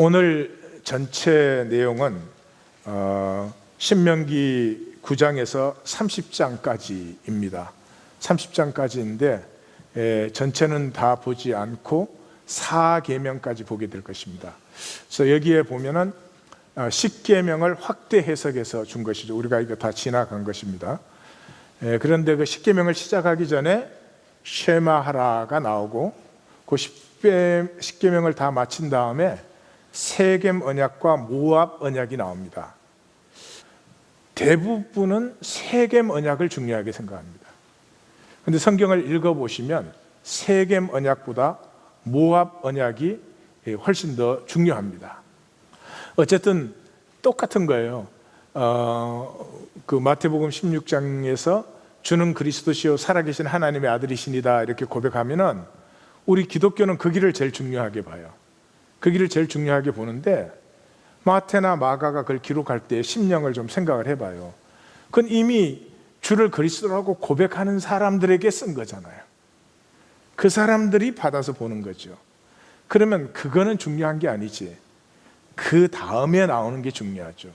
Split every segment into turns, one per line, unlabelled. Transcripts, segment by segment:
오늘 전체 내용은 신명기 9장에서 30장까지입니다. 30장까지인데 전체는 다 보지 않고 4계명까지 보게 될 것입니다. 그래서 여기에 보면은 10계명을 확대 해석해서 준 것이죠. 우리가 이거 다 지나간 것입니다. 그런데 그 10계명을 시작하기 전에 쉐마하라가 나오고 그 10계명을 다 마친 다음에 세겜 언약과 모압 언약이 나옵니다. 대부분은 세겜 언약을 중요하게 생각합니다. 그런데 성경을 읽어보시면 세겜 언약보다 모압 언약이 훨씬 더 중요합니다. 어쨌든 똑같은 거예요. 그 마태복음 16장에서 주는 그리스도시요 살아계신 하나님의 아들이시니다 이렇게 고백하면은 우리 기독교는 그 길을 제일 중요하게 봐요. 그 길을 제일 중요하게 보는데 마태나 마가가 그걸 기록할 때 심령을 좀 생각을 해봐요. 그건 이미 주를 그리스도라고 고백하는 사람들에게 쓴 거잖아요. 그 사람들이 받아서 보는 거죠. 그러면 그거는 중요한 게 아니지. 그 다음에 나오는 게 중요하죠.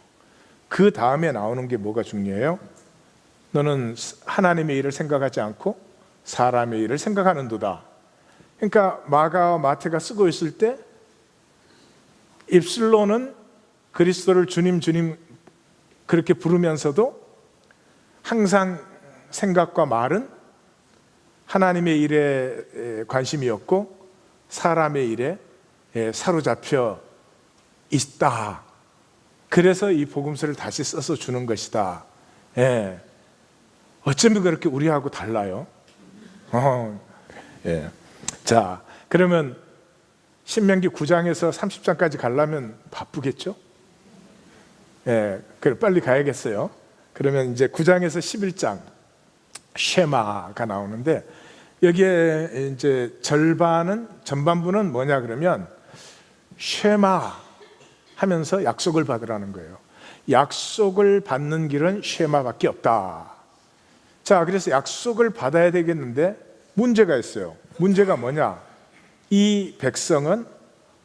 그 다음에 나오는 게 뭐가 중요해요? 너는 하나님의 일을 생각하지 않고 사람의 일을 생각하는도다. 그러니까 마가와 마태가 쓰고 있을 때 입술로는 그리스도를 주님 주님 그렇게 부르면서도 항상 생각과 말은 하나님의 일에 관심이었고 사람의 일에 사로잡혀 있다. 그래서 이 복음서를 다시 써서 주는 것이다. 어쩌면 그렇게 우리하고 달라요. 자, 그러면 신명기 9장에서 30장까지 가려면 바쁘겠죠? 그래 빨리 가야겠어요. 그러면 이제 9장에서 11장 쉐마가 나오는데 여기에 이제 전반부는 뭐냐 그러면 쉐마 하면서 약속을 받으라는 거예요. 약속을 받는 길은 쉐마밖에 없다. 자, 그래서 약속을 받아야 되겠는데 문제가 있어요. 문제가 뭐냐? 이 백성은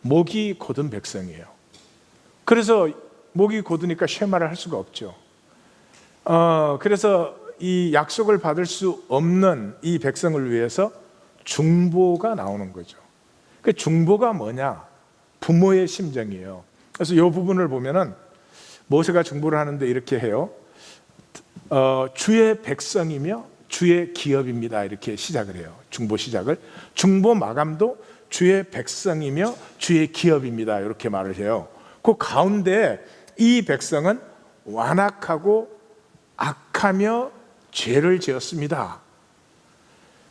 목이 곧은 백성이에요. 그래서 목이 곧으니까 쉐마를 할 수가 없죠. 그래서 이 약속을 받을 수 없는 이 백성을 위해서 중보가 나오는 거죠. 그 중보가 뭐냐? 부모의 심정이에요. 그래서 이 부분을 보면은 모세가 중보를 하는데 이렇게 해요. 주의 백성이며 주의 기업입니다. 이렇게 시작을 해요. 중보 시작을. 중보 마감도 주의 백성이며 주의 기업입니다. 이렇게 말을 해요. 그 가운데 이 백성은 완악하고 악하며 죄를 지었습니다.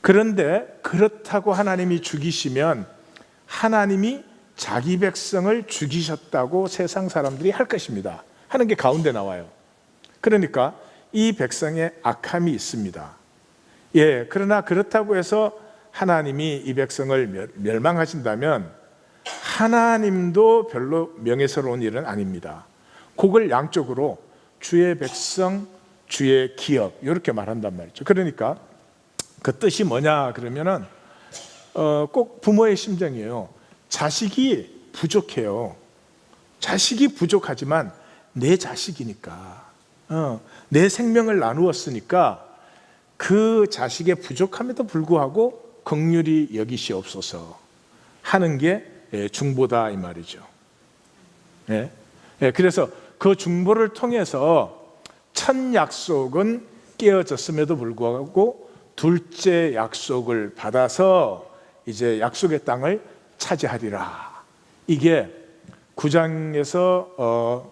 그런데 그렇다고 하나님이 죽이시면 하나님이 자기 백성을 죽이셨다고 세상 사람들이 할 것입니다. 하는 게 가운데 나와요. 그러니까 이 백성의 악함이 있습니다. 그러나 그렇다고 해서 하나님이 이 백성을 멸망하신다면 하나님도 별로 명예스러운 일은 아닙니다. 그걸 양쪽으로 주의 백성, 주의 기업 이렇게 말한단 말이죠. 그러니까 그 뜻이 뭐냐 그러면은 꼭 부모의 심정이에요. 자식이 부족해요. 자식이 부족하지만 내 자식이니까 내 생명을 나누었으니까 그 자식의 부족함에도 불구하고 긍휼히 여기시옵소서 하는 게 중보다 이 말이죠. 그래서 그 중보를 통해서 첫 약속은 깨어졌음에도 불구하고 둘째 약속을 받아서 이제 약속의 땅을 차지하리라. 이게 9장에서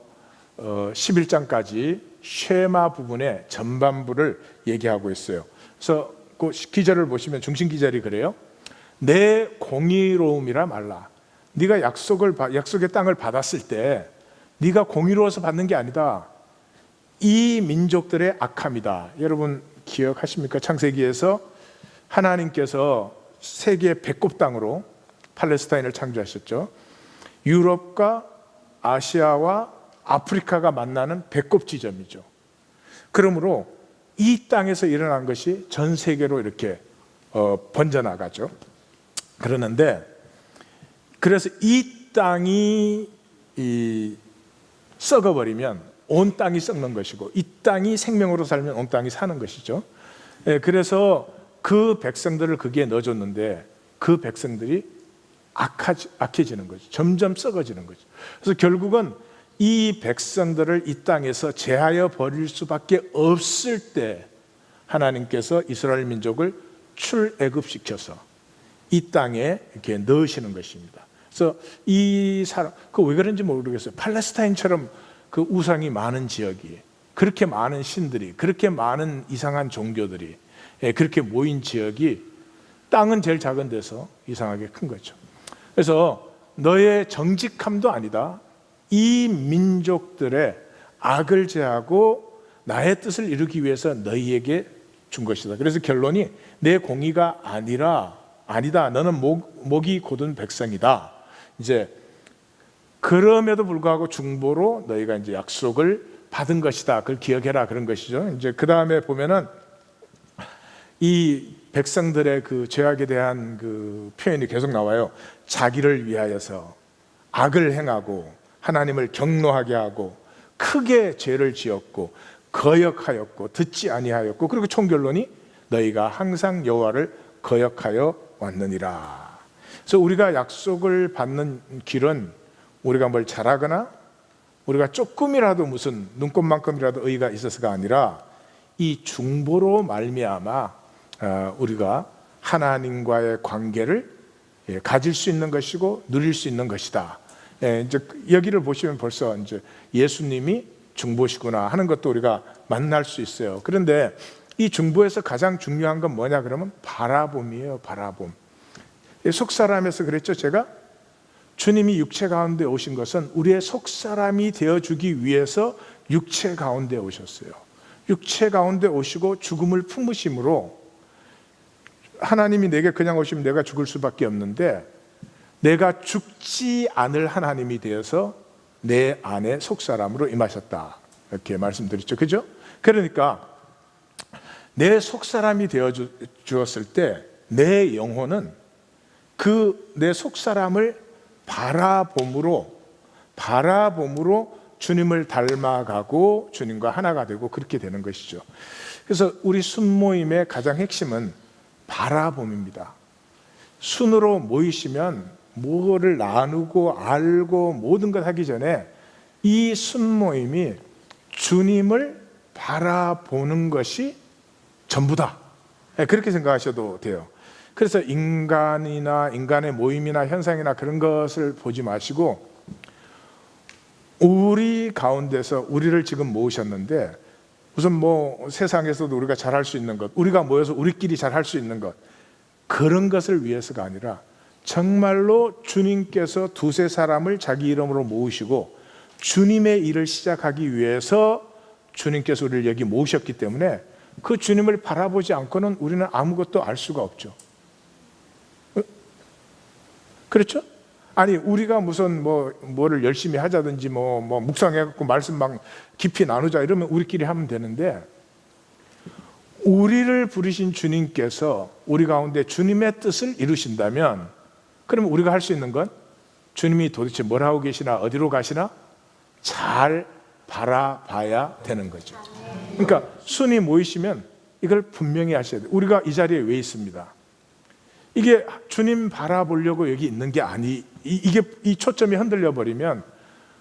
11장까지 쉐마 부분의 전반부를 얘기하고 있어요. 그래서 그 기절을 보시면 중심 기절이 그래요. 내 공의로움이라 말라. 네가 약속의 땅을 받았을 때 네가 공의로워서 받는 게 아니다. 이 민족들의 악함이다. 여러분 기억하십니까? 창세기에서 하나님께서 세계의 배꼽 땅으로 팔레스타인을 창조하셨죠. 유럽과 아시아와 아프리카가 만나는 배꼽 지점이죠. 그러므로 이 땅에서 일어난 것이 전 세계로 이렇게 번져나가죠. 그러는데 그래서 이 땅이 썩어버리면 온 땅이 썩는 것이고, 이 땅이 생명으로 살면 온 땅이 사는 것이죠. 그래서 그 백성들을 거기에 넣어줬는데 그 백성들이 악해지는 거죠. 점점 썩어지는 거죠. 그래서 결국은 이 백성들을 이 땅에서 제하여 버릴 수밖에 없을 때 하나님께서 이스라엘 민족을 출애굽시켜서 이 땅에 이렇게 넣으시는 것입니다. 그래서 이 사람, 그 왜 그런지 모르겠어요. 팔레스타인처럼 그 우상이 많은 지역이, 그렇게 많은 신들이, 그렇게 많은 이상한 종교들이 그렇게 모인 지역이, 땅은 제일 작은 데서 이상하게 큰 거죠. 그래서 너의 정직함도 아니다, 이 민족들의 악을 제하고 나의 뜻을 이루기 위해서 너희에게 준 것이다. 그래서 결론이 내 공의가 아니다. 너는 목이 곧은 백성이다. 이제 그럼에도 불구하고 중보로 너희가 이제 약속을 받은 것이다. 그걸 기억해라, 그런 것이죠. 이제 그 다음에 보면은 이 백성들의 그 죄악에 대한 그 표현이 계속 나와요. 자기를 위하여서 악을 행하고 하나님을 경노하게 하고 크게 죄를 지었고 거역하였고 듣지 아니하였고, 그리고 총결론이 너희가 항상 여호와를 거역하여 왔느니라. 그래서 우리가 약속을 받는 길은 우리가 뭘 잘하거나 우리가 조금이라도 무슨 눈꼽만큼이라도 의의가 있어서가 아니라 이 중보로 말미암아 우리가 하나님과의 관계를 가질 수 있는 것이고 누릴 수 있는 것이다. 이제 여기를 보시면 벌써 이제 예수님이 중보시구나 하는 것도 우리가 만날 수 있어요. 그런데 이 중보에서 가장 중요한 건 뭐냐 그러면 바라봄이에요. 바라봄. 속사람에서 그랬죠. 제가 주님이 육체 가운데 오신 것은 우리의 속사람이 되어주기 위해서 육체 가운데 오셨어요. 육체 가운데 오시고 죽음을 품으심으로 하나님이 내게 그냥 오시면 내가 죽을 수밖에 없는데, 내가 죽지 않을 하나님이 되어서 내 안에 속사람으로 임하셨다, 이렇게 말씀드렸죠. 그죠? 그러니까 내 속사람이 되어 주었을 때 내 영혼은 그 내 속사람을 바라봄으로 주님을 닮아가고 주님과 하나가 되고 그렇게 되는 것이죠. 그래서 우리 순모임의 가장 핵심은 바라봄입니다. 순으로 모이시면 뭐를 나누고 알고 모든 것 하기 전에 이 순모임이 주님을 바라보는 것이 전부다, 그렇게 생각하셔도 돼요. 그래서 인간이나 인간의 모임이나 현상이나 그런 것을 보지 마시고 우리 가운데서 우리를 지금 모으셨는데, 무슨 뭐 세상에서도 우리가 잘할 수 있는 것, 우리가 모여서 우리끼리 잘할 수 있는 것, 그런 것을 위해서가 아니라 정말로 주님께서 두세 사람을 자기 이름으로 모으시고 주님의 일을 시작하기 위해서 주님께서 우리를 여기 모으셨기 때문에 그 주님을 바라보지 않고는 우리는 아무것도 알 수가 없죠. 그렇죠? 아니 우리가 무슨 뭐를 열심히 하자든지 뭐 묵상해갖고 말씀 막 깊이 나누자 이러면 우리끼리 하면 되는데, 우리를 부르신 주님께서 우리 가운데 주님의 뜻을 이루신다면, 그러면 우리가 할 수 있는 건 주님이 도대체 뭘 하고 계시나 어디로 가시나 잘 바라봐야 되는 거죠. 그러니까 순이 모이시면 이걸 분명히 하셔야 돼요. 우리가 이 자리에 왜 있습니다? 이게 주님 바라보려고 여기 있는 게 이게 이 초점이 흔들려 버리면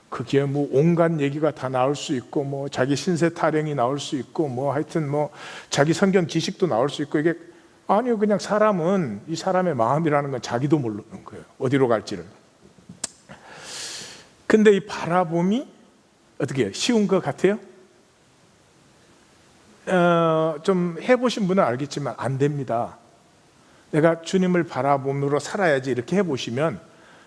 그게 뭐 온갖 얘기가 다 나올 수 있고 뭐 자기 신세 타령이 나올 수 있고 뭐 하여튼 뭐 자기 성경 지식도 나올 수 있고, 이게 아니요, 그냥 사람은 이 사람의 마음이라는 건 자기도 모르는 거예요, 어디로 갈지를. 근데 이 바라봄이 어떻게 쉬운 것 같아요? 좀 해보신 분은 알겠지만 안 됩니다. 내가 주님을 바라봄으로 살아야지 이렇게 해보시면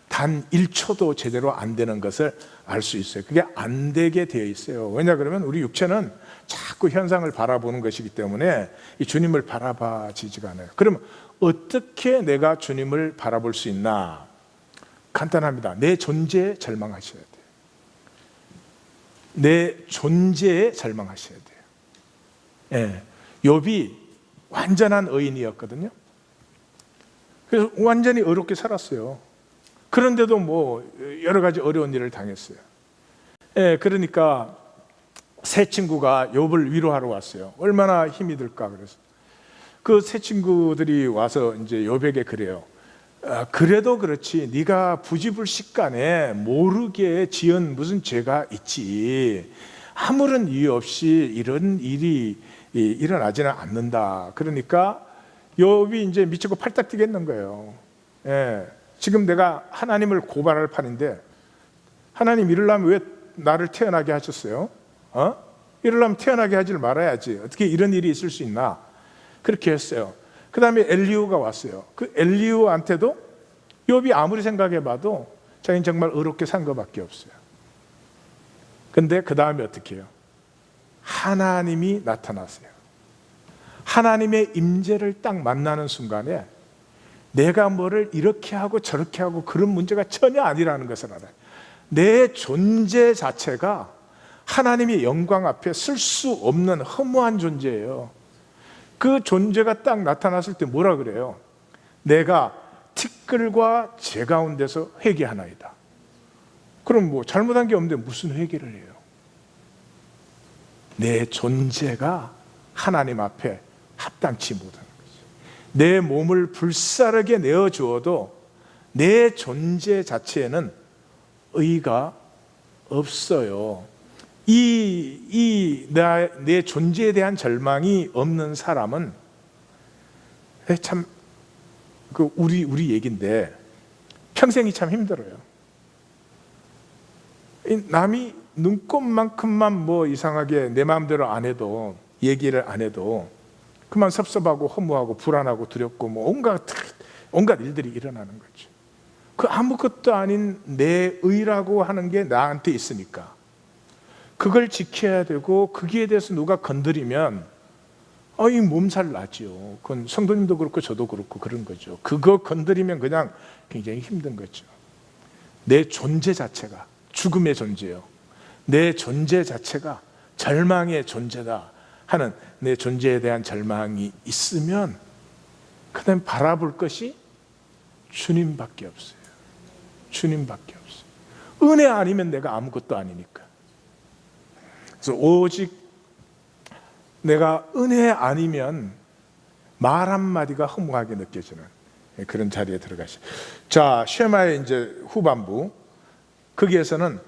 단 1초도 제대로 안 되는 것을 알 수 있어요. 그게 안 되게 되어 있어요. 왜냐 그러면 우리 육체는 자꾸 현상을 바라보는 것이기 때문에 이 주님을 바라봐지지가 않아요. 그럼 어떻게 내가 주님을 바라볼 수 있나? 간단합니다. 내 존재에 절망하셔야 돼요. 내 존재에 절망하셔야 돼요. 욥이 완전한 의인이었거든요. 그래서 완전히 의롭게 살았어요. 그런데도 뭐 여러 가지 어려운 일을 당했어요. 예, 그러니까 새 친구가 욥을 위로하러 왔어요. 얼마나 힘이 들까 그래서 그 새 친구들이 와서 이제 욥에게 그래요. 그래도 그렇지 네가 부지불식간에 모르게 지은 무슨 죄가 있지. 아무런 이유 없이 이런 일이 일어나지는 않는다. 그러니까 욥이 이제 미치고 팔딱 뛰겠는 거예요. 예, 지금 내가 하나님을 고발할 판인데 하나님 이러려면 왜 나를 태어나게 하셨어요? 이러려면 태어나게 하질 말아야지. 어떻게 이런 일이 있을 수 있나? 그렇게 했어요. 그 다음에 엘리후가 왔어요. 그 엘리후한테도 욥이 아무리 생각해봐도 자기는 정말 의롭게 산 것밖에 없어요. 근데 그 다음에 어떻게 해요? 하나님이 나타나세요. 하나님의 임재를 딱 만나는 순간에 내가 뭐를 이렇게 하고 저렇게 하고 그런 문제가 전혀 아니라는 것을 알아요. 내 존재 자체가 하나님의 영광 앞에 쓸 수 없는 허무한 존재예요. 그 존재가 딱 나타났을 때 뭐라 그래요? 내가 티끌과 재 가운데서 회개하나이다. 그럼 뭐 잘못한 게 없는데 무슨 회개를 해요? 내 존재가 하나님 앞에 합당치 못하는 거죠. 내 몸을 불사르게 내어주어도 내 존재 자체에는 의가 없어요. 내 존재에 대한 절망이 없는 사람은 참 우리 얘기인데 평생이 참 힘들어요. 남이 눈곱만큼만 뭐 이상하게 내 마음대로 안 해도 얘기를 안 해도 그만 섭섭하고 허무하고 불안하고 두렵고 뭐 온갖 일들이 일어나는 거죠. 그 아무것도 아닌 내 의라고 하는 게 나한테 있으니까 그걸 지켜야 되고 거기에 대해서 누가 건드리면 이 몸살 나죠. 그건 성도님도 그렇고 저도 그렇고 그런 거죠. 그거 건드리면 그냥 굉장히 힘든 거죠. 내 존재 자체가 죽음의 존재예요. 내 존재 자체가 절망의 존재다 하는 내 존재에 대한 절망이 있으면 그다음 바라볼 것이 주님밖에 없어요. 주님밖에 없어요. 은혜 아니면 내가 아무것도 아니니까. 그래서 오직 내가 은혜 아니면 말 한마디가 허무하게 느껴지는 그런 자리에 들어가시죠. 자, 쉐마의 이제 후반부 거기에서는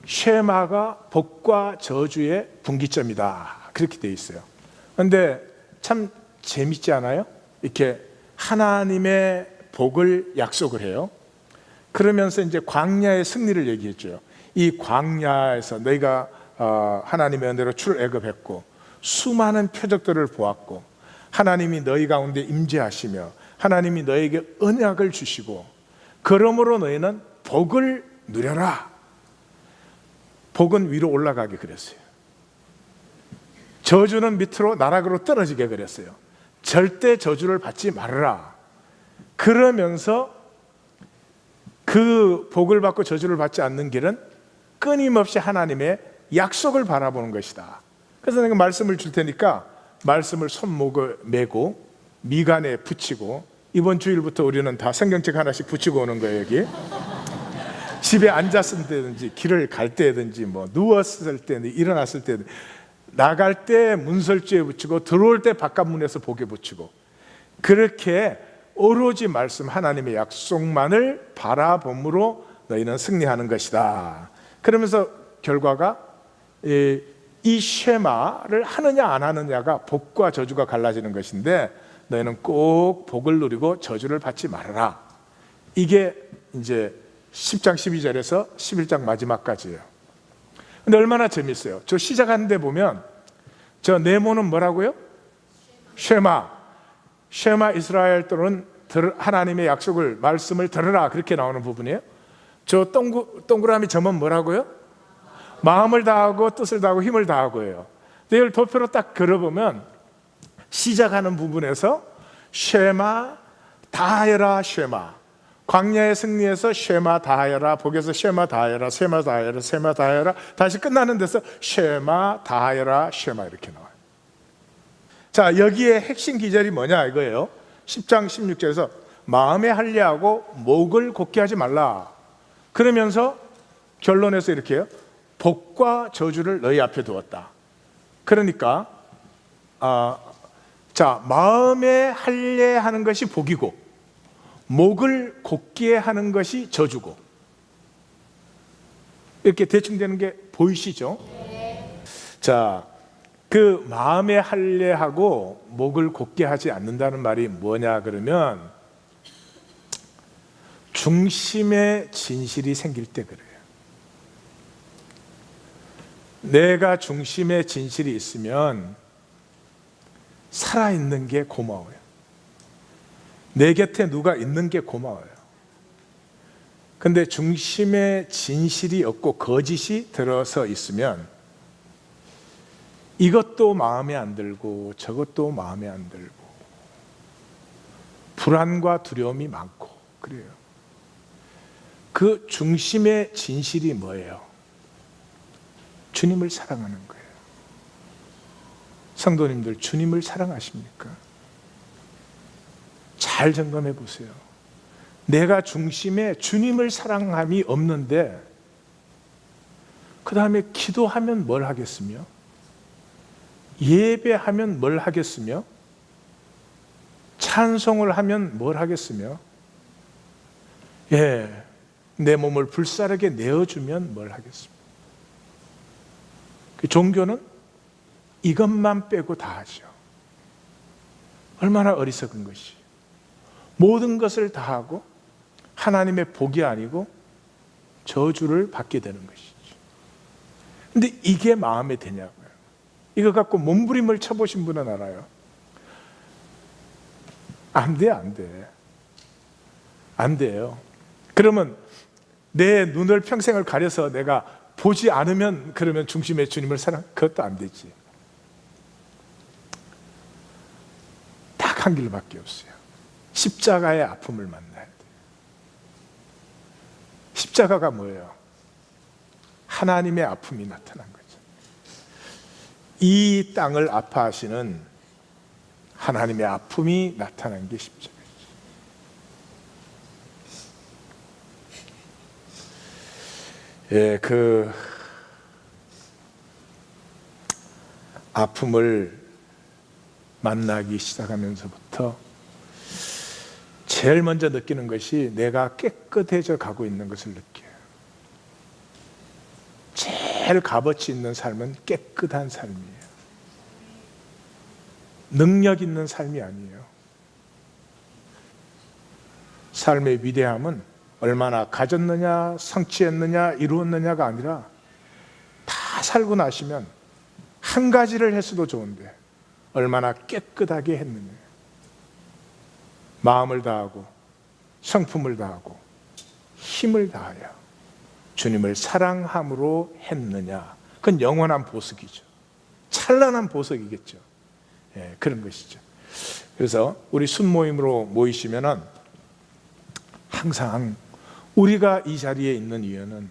쉐마가 복과 저주의 분기점이다 그렇게 돼 있어요. 그런데 참 재밌지 않아요? 이렇게 하나님의 복을 약속을 해요. 그러면서 이제 광야의 승리를 얘기했죠. 이 광야에서 너희가 하나님의 은혜로 출애굽했고 수많은 표적들을 보았고 하나님이 너희 가운데 임재하시며 하나님이 너에게 언약을 주시고 그러므로 너희는 복을 누려라. 복은 위로 올라가게 그랬어요. 저주는 밑으로 나락으로 떨어지게 그랬어요. 절대 저주를 받지 말아라. 그러면서 그 복을 받고 저주를 받지 않는 길은 끊임없이 하나님의 약속을 바라보는 것이다. 그래서 내가 말씀을 줄 테니까 말씀을 손목에 메고 미간에 붙이고 이번 주일부터 우리는 다 성경책 하나씩 붙이고 오는 거예요. 여기 집에 앉았을 때든지 길을 갈 때든지 뭐 누웠을 때 일어났을 때 나갈 때 문설주에 붙이고 들어올 때 바깥문에서 복에 붙이고 그렇게 오로지 말씀 하나님의 약속만을 바라봄으로 너희는 승리하는 것이다. 그러면서 결과가 이 쉐마를 하느냐 안 하느냐가 복과 저주가 갈라지는 것인데 너희는 꼭 복을 누리고 저주를 받지 말아라. 이게 이제 10장 12절에서 11장 마지막까지예요. 근데 얼마나 재밌어요. 저 시작하는데 보면 저 네모는 뭐라고요? 쉐마 이스라엘들은 하나님의 약속을 말씀을 들으라 그렇게 나오는 부분이에요. 저 동그라미 점은 뭐라고요? 마음을 다하고 뜻을 다하고 힘을 다하고예요. 이걸 도표로 딱 그려보면 시작하는 부분에서 쉐마 다하여라 쉐마 광야의 승리에서 쉐마 다하여라 복에서 쉐마 다하여라 쉐마 다하여라 쉐마 다하여라 다시 끝나는 데서 쉐마 다하여라 쉐마 이렇게 나와요. 자, 여기에 핵심 기절이 뭐냐 이거예요. 10장 16절에서 마음에 할례하고 목을 곧게 하지 말라. 그러면서 결론에서 이렇게 해요. 복과 저주를 너희 앞에 두었다. 그러니까 마음에 할례하는 것이 복이고 목을 곧게 하는 것이 저주고, 이렇게 대충 되는 게 보이시죠? 자, 그 마음에 할례하고 목을 곧게 하지 않는다는 말이 뭐냐 그러면 중심의 진실이 생길 때 그래요. 내가 중심의 진실이 있으면 살아있는 게 고마워요. 내 곁에 누가 있는 게 고마워요. 근데 중심의 진실이 없고 거짓이 들어서 있으면 이것도 마음에 안 들고 저것도 마음에 안 들고 불안과 두려움이 많고 그래요. 그 중심의 진실이 뭐예요? 주님을 사랑하는 거예요. 성도님들, 주님을 사랑하십니까? 잘 점검해 보세요. 내가 중심에 주님을 사랑함이 없는데 그 다음에 기도하면 뭘 하겠으며, 예배하면 뭘 하겠으며, 찬송을 하면 뭘 하겠으며, 내 몸을 불사르게 내어주면 뭘 하겠습니까? 그 종교는 이것만 빼고 다 하죠. 얼마나 어리석은 것이. 모든 것을 다 하고 하나님의 복이 아니고 저주를 받게 되는 것이죠. 근데 이게 마음에 드냐고요. 이거 갖고 몸부림을 쳐보신 분은 알아요. 안 돼, 안 돼. 안 돼요. 그러면 내 눈을 평생을 가려서 내가 보지 않으면 그러면 중심의 주님을 사랑, 그것도 안 되지. 딱 한 길밖에 없어요. 십자가의 아픔을 만나야 돼요. 십자가가 뭐예요? 하나님의 아픔이 나타난 거죠. 이 땅을 아파하시는 하나님의 아픔이 나타난 게 십자가죠. 그 아픔을 만나기 시작하면서부터 제일 먼저 느끼는 것이 내가 깨끗해져 가고 있는 것을 느껴요. 제일 값어치 있는 삶은 깨끗한 삶이에요. 능력 있는 삶이 아니에요. 삶의 위대함은 얼마나 가졌느냐, 성취했느냐, 이루었느냐가 아니라 다 살고 나시면 한 가지를 했어도 좋은데 얼마나 깨끗하게 했느냐. 마음을 다하고 성품을 다하고 힘을 다하여 주님을 사랑함으로 했느냐. 그건 영원한 보석이죠. 찬란한 보석이겠죠. 그런 것이죠. 그래서 우리 순모임으로 모이시면은 항상 우리가 이 자리에 있는 이유는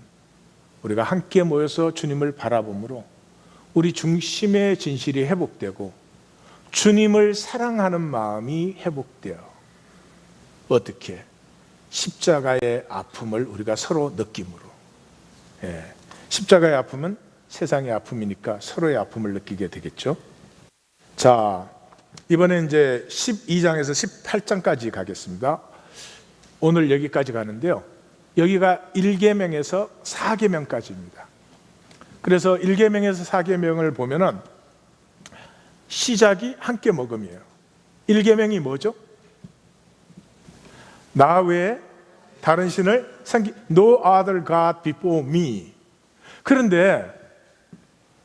우리가 함께 모여서 주님을 바라봄으로 우리 중심의 진실이 회복되고 주님을 사랑하는 마음이 회복되어 어떻게? 십자가의 아픔을 우리가 서로 느낌으로. 십자가의 아픔은 세상의 아픔이니까 서로의 아픔을 느끼게 되겠죠. 자, 이번에 이제 12장에서 18장까지 가겠습니다. 오늘 여기까지 가는데요. 여기가 1계명에서 4계명까지입니다. 그래서 1계명에서 4계명을 보면은 시작이 함께 먹음이에요. 1계명이 뭐죠? 나 외에 다른 신을 섬기 No other God before me. 그런데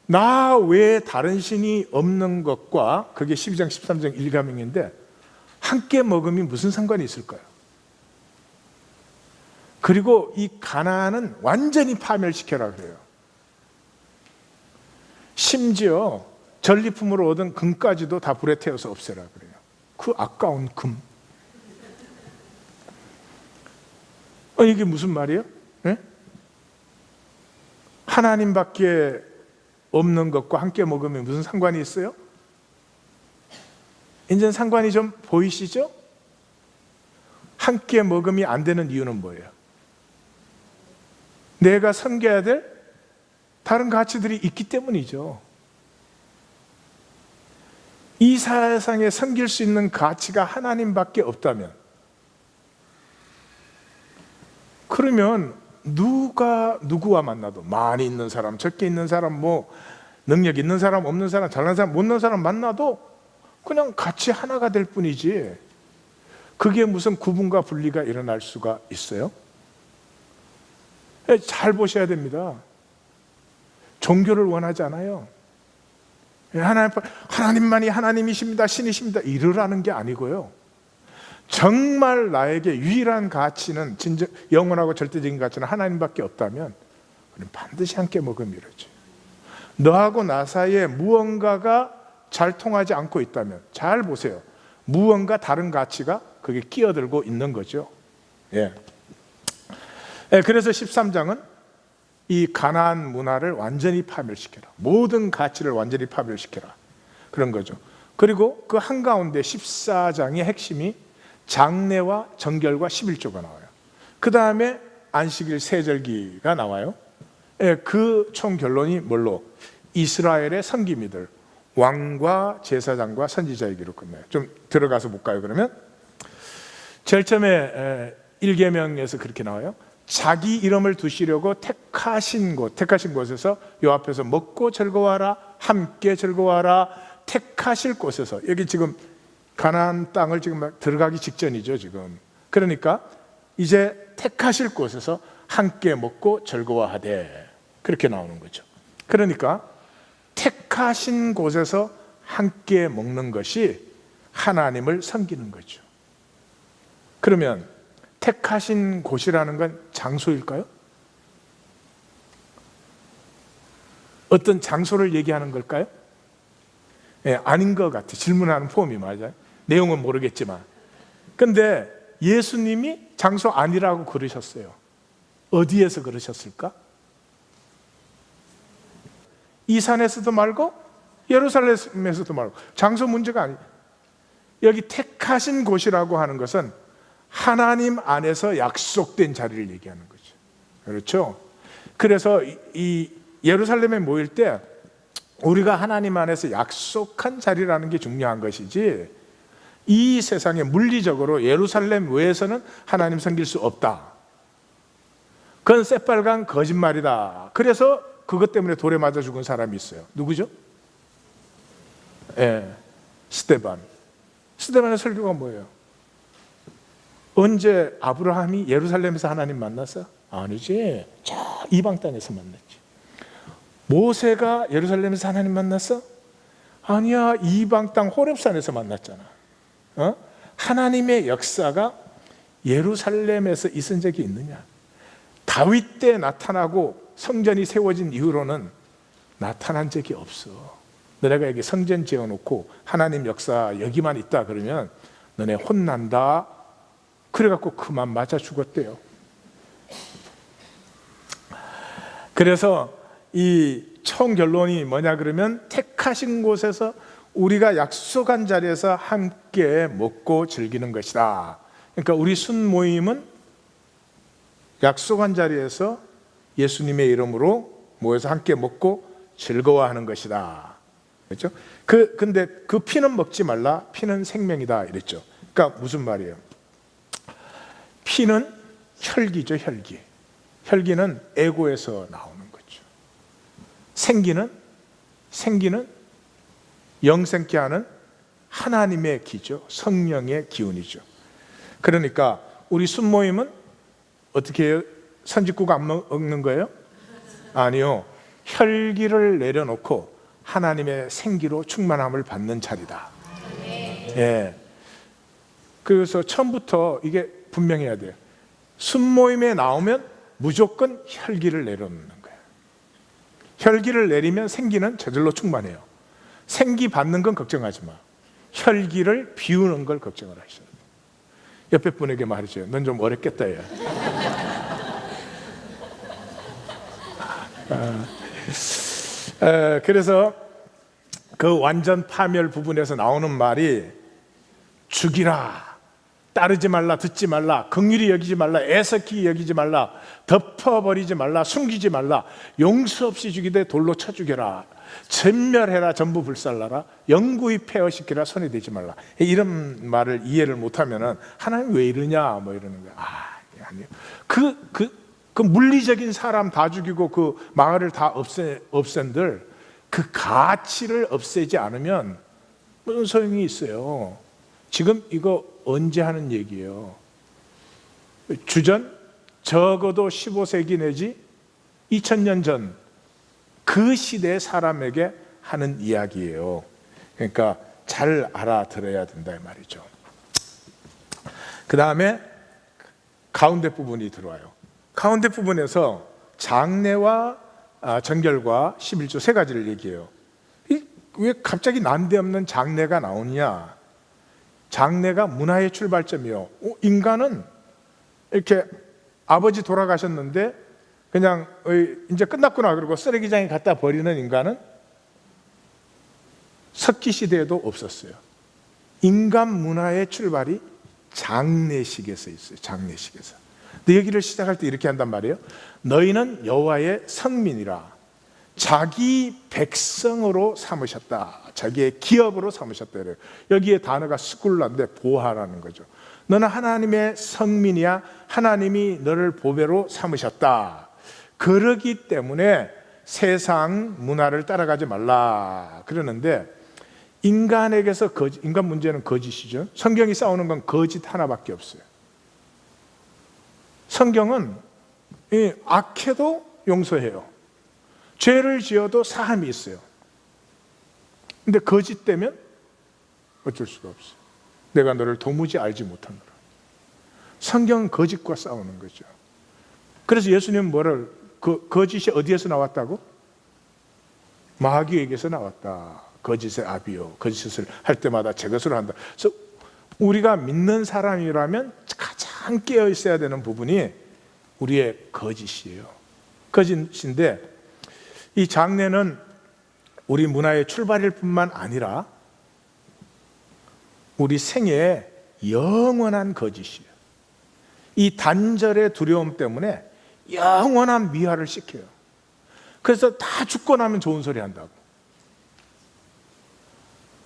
나 외에 다른 신이 없는 것과 그게 12장 13장 1계명인데 함께 먹음이 무슨 상관이 있을까요? 그리고 이 가나안은 완전히 파멸시켜라 그래요. 심지어 전리품으로 얻은 금까지도 다 불에 태워서 없애라 그래요. 그 아까운 금. 이게 무슨 말이에요? 네? 하나님밖에 없는 것과 함께 먹으면 무슨 상관이 있어요? 이제 상관이 좀 보이시죠? 함께 먹음이 안 되는 이유는 뭐예요? 내가 섬겨야 될 다른 가치들이 있기 때문이죠. 이 세상에 섬길 수 있는 가치가 하나님밖에 없다면, 그러면 누구와 만나도, 많이 있는 사람, 적게 있는 사람, 능력 있는 사람, 없는 사람, 잘난 사람, 못난 사람 만나도 그냥 같이 하나가 될 뿐이지, 그게 무슨 구분과 분리가 일어날 수가 있어요? 잘 보셔야 됩니다. 종교를 원하지 않아요. 하나님만이 하나님이십니다, 신이십니다 이러라는 게 아니고요, 정말 나에게 유일한 가치는, 진정 영원하고 절대적인 가치는 하나님밖에 없다면 그럼 반드시 함께 먹으면 이러죠. 너하고 나 사이에 무언가가 잘 통하지 않고 있다면, 잘 보세요, 무언가 다른 가치가 그게 끼어들고 있는 거죠. 그래서 13장은 이 가나안 문화를 완전히 파멸시켜라, 모든 가치를 완전히 파멸시켜라, 그런 거죠. 그리고 그 한가운데 14장의 핵심이 장례와 정결과 11조가 나와요. 그 다음에 안식일 세절기가 나와요. 그 총 결론이 뭘로? 이스라엘의 섬김이들, 왕과 제사장과 선지자에게로 끝나요. 좀 들어가서 볼까요? 그러면 제일 처음에 1계명에서 그렇게 나와요. 자기 이름을 두시려고 택하신 곳에서 요 앞에서 먹고 즐거워하라, 함께 즐거워하라, 택하실 곳에서, 여기 지금 가나안 땅을 지금 막 들어가기 직전이죠 지금. 그러니까 이제 택하실 곳에서 함께 먹고 즐거워하되, 그렇게 나오는 거죠. 그러니까 택하신 곳에서 함께 먹는 것이 하나님을 섬기는 거죠. 그러면 택하신 곳이라는 건 장소일까요? 어떤 장소를 얘기하는 걸까요? 아닌 것 같아요. 질문하는 폼이 맞아요. 내용은 모르겠지만. 근데 예수님이 장소 아니라고 그러셨어요. 어디에서 그러셨을까? 이 산에서도 말고 예루살렘에서도 말고, 장소 문제가 아니에요. 여기 택하신 곳이라고 하는 것은 하나님 안에서 약속된 자리를 얘기하는 거죠. 그렇죠? 그래서 이 예루살렘에 모일 때 우리가 하나님 안에서 약속한 자리라는 게 중요한 것이지, 이 세상에 물리적으로 예루살렘 외에서는 하나님 섬길 수 없다, 그건 새빨간 거짓말이다. 그래서 그것 때문에 돌에 맞아 죽은 사람이 있어요. 누구죠? 스데반의 설교가 뭐예요? 언제 아브라함이 예루살렘에서 하나님 만났어? 아니지, 저 이방 땅에서 만났지. 모세가 예루살렘에서 하나님 만났어? 아니야, 이방 땅 호렙산에서 만났잖아. 하나님의 역사가 예루살렘에서 있은 적이 있느냐? 다윗 때 나타나고 성전이 세워진 이후로는 나타난 적이 없어. 너네가 여기 성전 지어놓고 하나님 역사 여기만 있다 그러면 너네 혼난다. 그래갖고 그만 맞아 죽었대요. 그래서 이 총 결론이 뭐냐 그러면, 택하신 곳에서 우리가 약속한 자리에서 함께 먹고 즐기는 것이다. 그러니까 우리 순모임은 약속한 자리에서 예수님의 이름으로 모여서 함께 먹고 즐거워하는 것이다. 그렇죠? 근데 그 피는 먹지 말라. 피는 생명이다. 이랬죠. 그러니까 무슨 말이에요? 피는 혈기죠, 혈기. 혈기는 에고에서 나오는 거죠. 생기는 영생케 하는 하나님의 기죠. 성령의 기운이죠. 그러니까 우리 순모임은 어떻게 해요? 선짓국 안 먹는 거예요? 아니요. 혈기를 내려놓고 하나님의 생기로 충만함을 받는 자리다. 그래서 처음부터 이게 분명해야 돼요. 순모임에 나오면 무조건 혈기를 내려놓는 거예요. 혈기를 내리면 생기는 저절로 충만해요. 생기 받는 건 걱정하지 마. 혈기를 비우는 걸 걱정을 하셔야 돼요. 옆에 분에게 말이죠. 넌 좀 어렵겠다. 야. 그래서 그 완전 파멸 부분에서 나오는 말이 죽이라, 따르지 말라, 듣지 말라, 긍휼히 여기지 말라, 애석히 여기지 말라, 덮어버리지 말라, 숨기지 말라, 용서 없이 죽이되 돌로 쳐 죽여라, 전멸해라, 전부 불살라라, 영구히 폐허시키라, 손에 대지 말라. 이런 말을 이해를 못하면은 하나님 왜 이러냐 뭐 이러는 거야. 아니요. 그 물리적인 사람 다 죽이고 그 마을을 다 없앤들 그 가치를 없애지 않으면 무슨 소용이 있어요. 지금 이거 언제 하는 얘기예요? 주전 적어도 15세기 내지 2000년 전 그 시대의 사람에게 하는 이야기예요. 그러니까 잘 알아들어야 된다 이 말이죠. 그 다음에 가운데 부분이 들어와요. 가운데 부분에서 장례와 정결과 11조 세 가지를 얘기해요. 왜 갑자기 난데없는 장례가 나오냐? 장례가 문화의 출발점이요. 인간은 이렇게 아버지 돌아가셨는데 그냥 이제 끝났구나 그러고 쓰레기장에 갖다 버리는 인간은 석기 시대에도 없었어요. 인간 문화의 출발이 장례식에서 있어요. 장례식에서. 근데 여기를 시작할 때 이렇게 한단 말이에요. 너희는 여호와의 성민이라, 자기 백성으로 삼으셨다. 자기의 기업으로 삼으셨다. 이래요. 여기에 단어가 스쿨라인데 보하라는 거죠. 너는 하나님의 성민이야. 하나님이 너를 보배로 삼으셨다. 그러기 때문에 세상 문화를 따라가지 말라 그러는데, 인간에게서 인간 문제는 거짓이죠. 성경이 싸우는 건 거짓 하나밖에 없어요. 성경은 악해도 용서해요. 죄를 지어도 사함이 있어요. 근데 거짓되면 어쩔 수가 없어요. 내가 너를 도무지 알지 못하노라. 성경은 거짓과 싸우는 거죠. 그래서 예수님은 거짓이 어디에서 나왔다고? 마귀에게서 나왔다. 거짓의 아비요, 거짓을 할 때마다 제 것으로 한다. 그래서 우리가 믿는 사람이라면 가장 깨어 있어야 되는 부분이 우리의 거짓이에요. 거짓인데, 이 장례는 우리 문화의 출발일 뿐만 아니라 우리 생애의 영원한 거짓이에요. 이 단절의 두려움 때문에 영원한 미화를 시켜요. 그래서 다 죽고 나면 좋은 소리 한다고.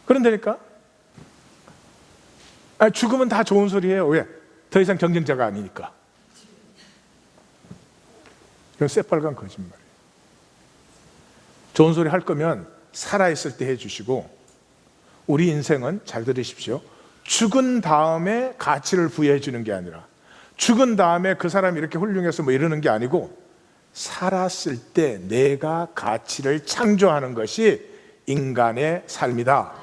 그런다니까? 죽으면 다 좋은 소리예요. 왜? 더 이상 경쟁자가 아니니까. 이건 새빨간 거짓말이에요. 좋은 소리 할 거면 살아있을 때 해주시고, 우리 인생은 잘 들으십시오. 죽은 다음에 가치를 부여해 주는 게 아니라, 죽은 다음에 그 사람이 이렇게 훌륭해서 뭐 이러는 게 아니고, 살았을 때 내가 가치를 창조하는 것이 인간의 삶이다.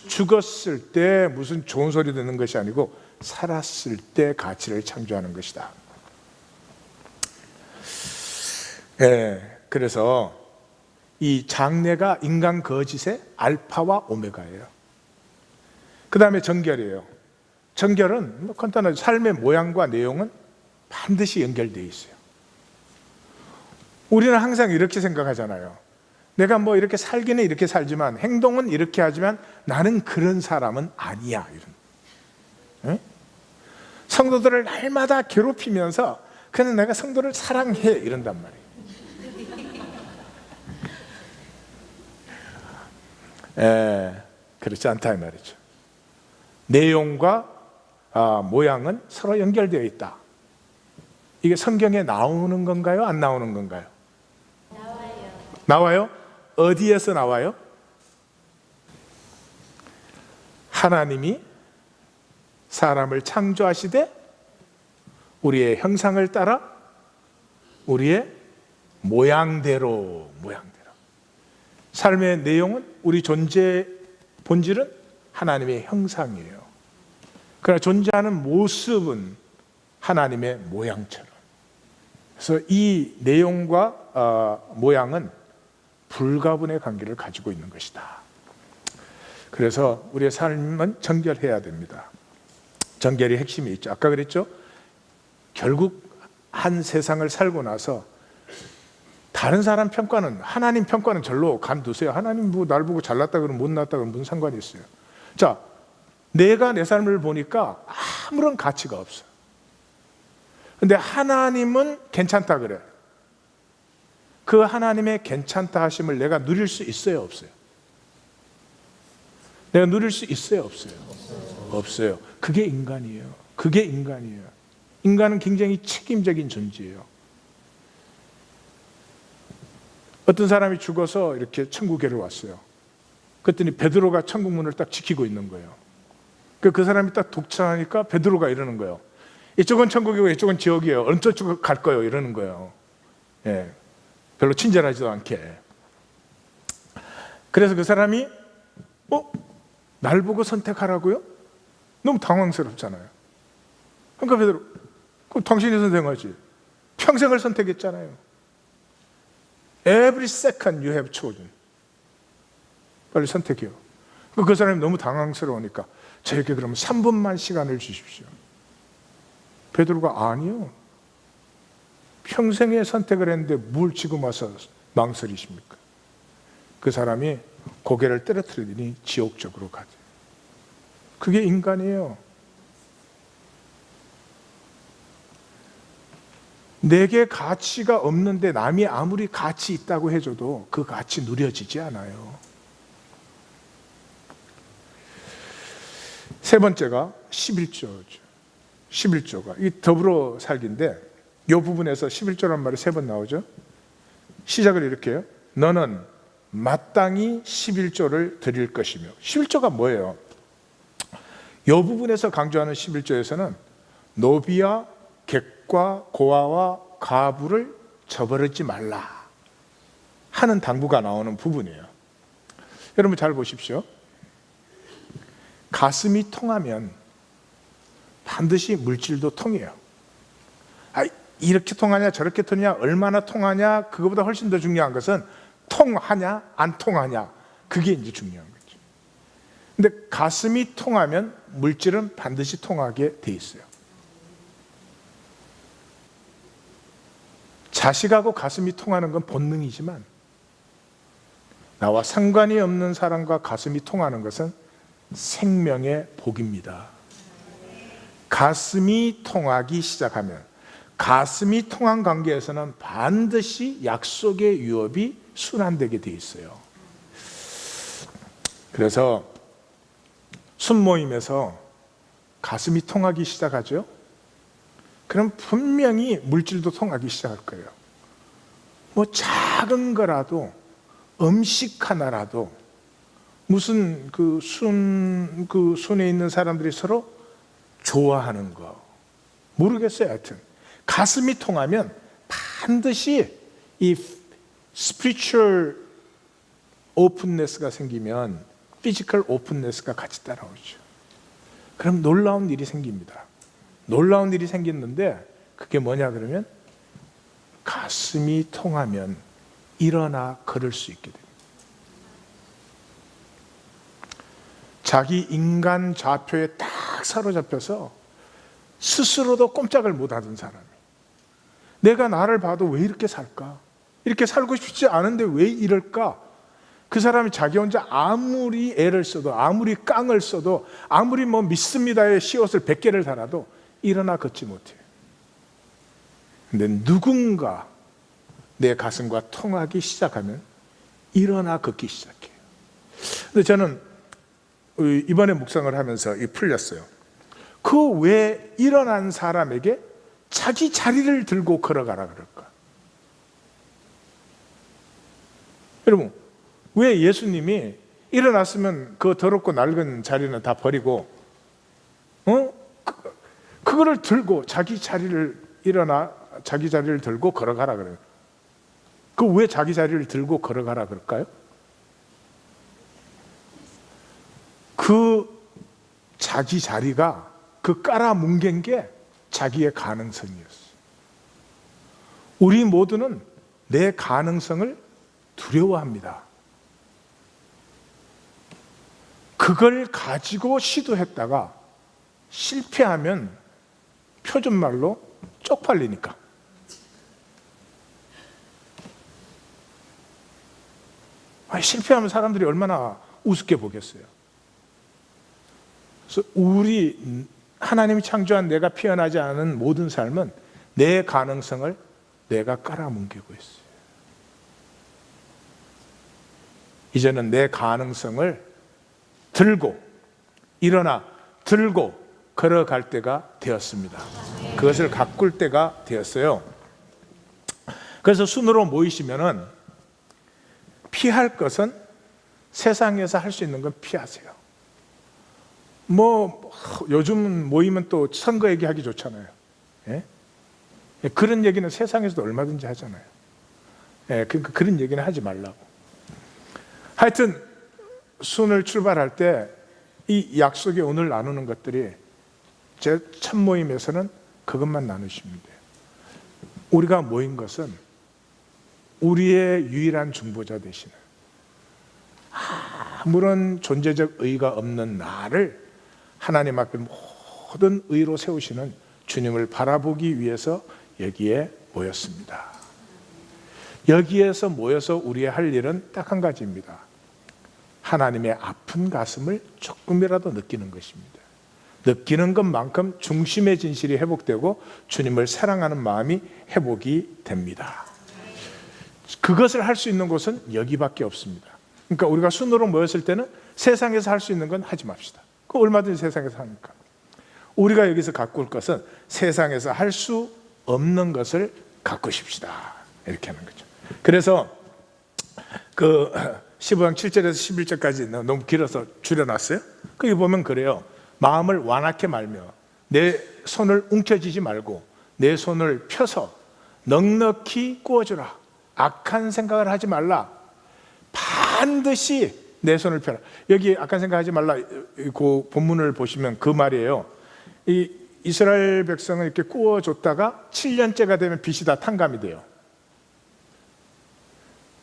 죽었을 때 무슨 좋은 소리 듣는 것이 아니고 살았을 때 가치를 창조하는 것이다. 그래서 이 장례가 인간 거짓의 알파와 오메가예요. 그 다음에 정결이에요. 정결은 간단하죠. 삶의 모양과 내용은 반드시 연결되어 있어요. 우리는 항상 이렇게 생각하잖아요. 내가 뭐 이렇게 살기는 이렇게 살지만 행동은 이렇게 하지만 나는 그런 사람은 아니야. 이런. 성도들을 날마다 괴롭히면서 그냥 내가 성도를 사랑해 이런단 말이에요. 그렇지 않다 이 말이죠. 내용과 모양은 서로 연결되어 있다. 이게 성경에 나오는 건가요? 안 나오는 건가요? 나와요? 어디에서 나와요? 하나님이 사람을 창조하시되 우리의 형상을 따라 우리의 모양대로. 삶의 내용은, 우리 존재의 본질은 하나님의 형상이에요. 그러나 존재하는 모습은 하나님의 모양처럼. 그래서 이 내용과 모양은 불가분의 관계를 가지고 있는 것이다. 그래서 우리의 삶은 정결해야 됩니다. 정결이 핵심이 있죠. 아까 그랬죠? 결국 한 세상을 살고 나서 다른 사람 평가는, 하나님 평가는 절로 간두세요. 하나님 뭐 날 보고 잘났다 그러면 못났다 그러면 무슨 상관이 있어요. 자, 내가 내 삶을 보니까 아무런 가치가 없어. 근데 하나님은 괜찮다 그래. 그 하나님의 괜찮다 하심을 내가 누릴 수 있어요, 없어요? 내가 누릴 수 있어요, 없어요? 없어요. 그게 인간이에요. 그게 인간이에요. 인간은 굉장히 책임적인 존재예요. 어떤 사람이 죽어서 이렇게 천국에를 왔어요. 그랬더니 베드로가 천국 문을 딱 지키고 있는 거예요. 그 사람이 딱 독차하니까 베드로가 이러는 거예요. 이쪽은 천국이고 이쪽은 지옥이에요. 어느 쪽 갈 거예요? 이러는 거예요. 예, 별로 친절하지도 않게. 그래서 그 사람이 날 보고 선택하라고요? 너무 당황스럽잖아요. 그러니까 베드로, 그럼 당신이 선택하지. 평생을 선택했잖아요. Every second you have chosen. 빨리 선택해요. 그 사람이 너무 당황스러우니까 저에게 그러면 3분만 시간을 주십시오. 베드로가 아니요. 평생에 선택을 했는데 뭘 지금 와서 망설이십니까? 그 사람이 고개를 떨어뜨리더니 지옥 쪽으로 가죠. 그게 인간이에요. 내게 가치가 없는데 남이 아무리 가치 있다고 해줘도 그 가치 누려지지 않아요. 세 번째가 11조죠. 11조가 이 더불어 살기인데 이 부분에서 11조란 말이 3번 나오죠. 시작을 이렇게 해요. 너는 마땅히 11조를 드릴 것이며. 11조가 뭐예요? 이 부분에서 강조하는 11조에서는 노비와 객과 고아와 과부를 저버리지 말라 하는 당부가 나오는 부분이에요. 여러분 잘 보십시오. 가슴이 통하면 반드시 물질도 통해요. 이렇게 통하냐 저렇게 통하냐 얼마나 통하냐 그거보다 훨씬 더 중요한 것은 통하냐 안 통하냐, 그게 이제 중요한 거죠. 근데 가슴이 통하면 물질은 반드시 통하게 돼 있어요. 자식하고 가슴이 통하는 건 본능이지만 나와 상관이 없는 사람과 가슴이 통하는 것은 생명의 복입니다. 가슴이 통하기 시작하면, 가슴이 통한 관계에서는 반드시 약속의 유업이 순환되게 돼 있어요. 그래서 순모임에서 가슴이 통하기 시작하죠. 그럼 분명히 물질도 통하기 시작할 거예요. 뭐 작은 거라도, 음식 하나라도, 무슨 순에 있는 사람들이 서로 좋아하는 거 모르겠어요. 하여튼 가슴이 통하면 반드시 이 spiritual openness가 생기면 physical openness가 같이 따라오죠. 그럼 놀라운 일이 생깁니다. 놀라운 일이 생겼는데 그게 뭐냐 그러면 가슴이 통하면 일어나 걸을 수 있게 됩니다. 자기 인간 좌표에 딱 사로잡혀서 스스로도 꼼짝을 못하던 사람이, 내가 나를 봐도 왜 이렇게 살까? 이렇게 살고 싶지 않은데 왜 이럴까? 그 사람이 자기 혼자 아무리 애를 써도, 아무리 깡을 써도, 아무리 뭐 믿습니다의 시옷을 100개를 달아도 일어나 걷지 못해요. 근데 누군가 내 가슴과 통하기 시작하면 일어나 걷기 시작해요. 근데 저는 이번에 묵상을 하면서 풀렸어요. 그 왜 일어난 사람에게 자기 자리를 들고 걸어가라 그럴까? 여러분, 왜 예수님이 일어났으면 그 더럽고 낡은 자리는 다 버리고 그거를 들고 자기 자리를 들고 걸어가라 그래요? 그 왜 자기 자리를 들고 걸어가라 그럴까요? 그 자기 자리가 그 깔아뭉갠 게 자기의 가능성이었어요. 우리 모두는 내 가능성을 두려워합니다. 그걸 가지고 시도했다가 실패하면 표준말로 쪽팔리니까. 실패하면 사람들이 얼마나 우습게 보겠어요. 그래서 하나님이 창조한 내가 피어나지 않은 모든 삶은 내 가능성을 내가 깔아뭉개고 있어요. 이제는 내 가능성을 들고 걸어갈 때가 되었습니다. 그것을 가꿀 때가 되었어요. 그래서 순으로 모이시면은 피할 것은 세상에서 할 수 있는 건 피하세요. 요즘 모이면 또 선거 얘기하기 좋잖아요. 예? 그런 얘기는 세상에서도 얼마든지 하잖아요. 그러니까 그런 얘기는 하지 말라고. 하여튼 순을 출발할 때 이 약속이 오늘 나누는 것들이 제 첫 모임에서는 그것만 나누시면 돼요. 우리가 모인 것은 우리의 유일한 중보자 되시는, 아무런 존재적 의의가 없는 나를 하나님 앞에 모든 의로 세우시는 주님을 바라보기 위해서 여기에 모였습니다. 여기에서 모여서 우리의 할 일은 딱 한 가지입니다. 하나님의 아픈 가슴을 조금이라도 느끼는 것입니다. 느끼는 것만큼 중심의 진실이 회복되고 주님을 사랑하는 마음이 회복이 됩니다. 그것을 할 수 있는 곳은 여기밖에 없습니다. 그러니까 우리가 순으로 모였을 때는 세상에서 할 수 있는 건 하지 맙시다. 그거 얼마든지 세상에서 하니까. 우리가 여기서 가꿀 것은 세상에서 할 수 없는 것을 가꾸십시다. 이렇게 하는 거죠. 그래서 15장 7절에서 11절까지 너무 길어서 줄여놨어요. 거기 보면 그래요. 마음을 완악히 말며 내 손을 움켜쥐지 말고 내 손을 펴서 넉넉히 구워주라. 악한 생각을 하지 말라. 반드시 내 손을 펴라. 여기 악한 생각하지 말라. 그 본문을 보시면 그 말이에요. 이 이스라엘 백성을 이렇게 구워줬다가 7년째가 되면 빚이 다 탕감이 돼요.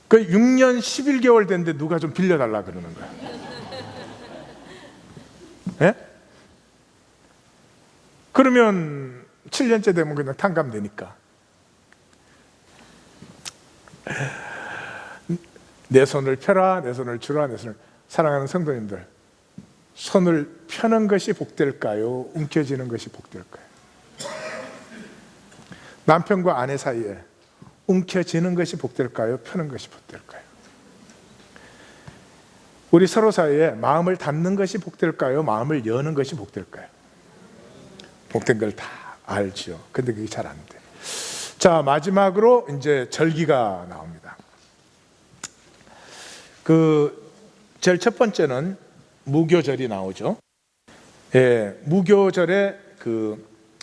그 6년 11개월 됐는데 누가 좀 빌려달라 그러는 거야. 예? 그러면 7년째 되면 그냥 탕감되니까. 내 손을 펴라, 내 손을 주라, 내 손을. 사랑하는 성도님들, 손을 펴는 것이 복될까요? 움켜쥐는 것이 복될까요? 남편과 아내 사이에 움켜쥐는 것이 복될까요? 펴는 것이 복될까요? 우리 서로 사이에 마음을 닫는 것이 복될까요? 마음을 여는 것이 복될까요? 복된 걸 다 알죠. 근데 그게 잘 안 돼. 자, 마지막으로 이제 절기가 나옵니다. 제일 첫 번째는 무교절이 나오죠. 예, 무교절의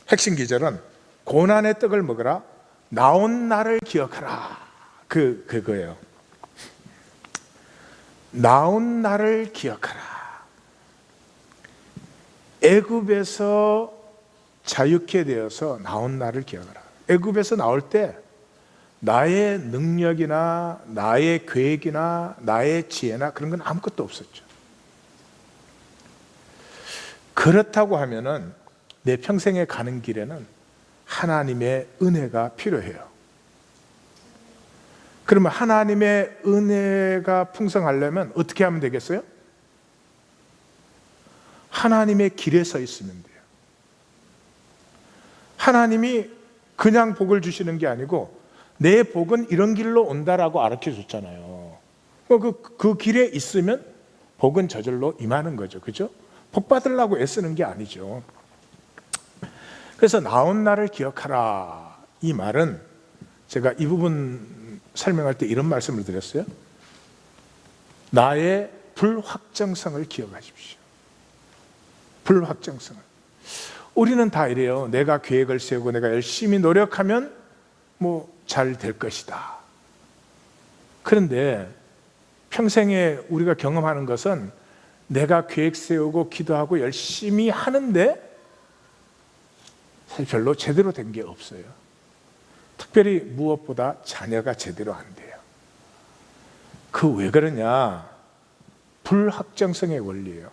핵심 기절은 고난의 떡을 먹으라, 나온 날을 기억하라. 그거예요. 나온 날을 기억하라. 애굽에서 자유케 되어서 나온 날을 기억하라. 애굽에서 나올 때 나의 능력이나 나의 계획이나 나의 지혜나 그런 건 아무것도 없었죠. 그렇다고 하면은 내 평생에 가는 길에는 하나님의 은혜가 필요해요. 그러면 하나님의 은혜가 풍성하려면 어떻게 하면 되겠어요? 하나님의 길에 서 있으면 돼요. 하나님이 그냥 복을 주시는 게 아니고 내 복은 이런 길로 온다라고 가르쳐 줬잖아요. 그 길에 있으면 복은 저절로 임하는 거죠. 그죠? 복 받으려고 애쓰는 게 아니죠. 그래서 나온 날을 기억하라. 이 말은 제가 이 부분 설명할 때 이런 말씀을 드렸어요. 나의 불확정성을 기억하십시오. 불확정성을. 우리는 다 이래요. 내가 계획을 세우고 내가 열심히 노력하면 잘 될 것이다. 그런데 평생에 우리가 경험하는 것은 내가 계획 세우고 기도하고 열심히 하는데 사실 별로 제대로 된 게 없어요. 특별히 무엇보다 자녀가 제대로 안 돼요. 왜 그러냐? 불확정성의 원리예요.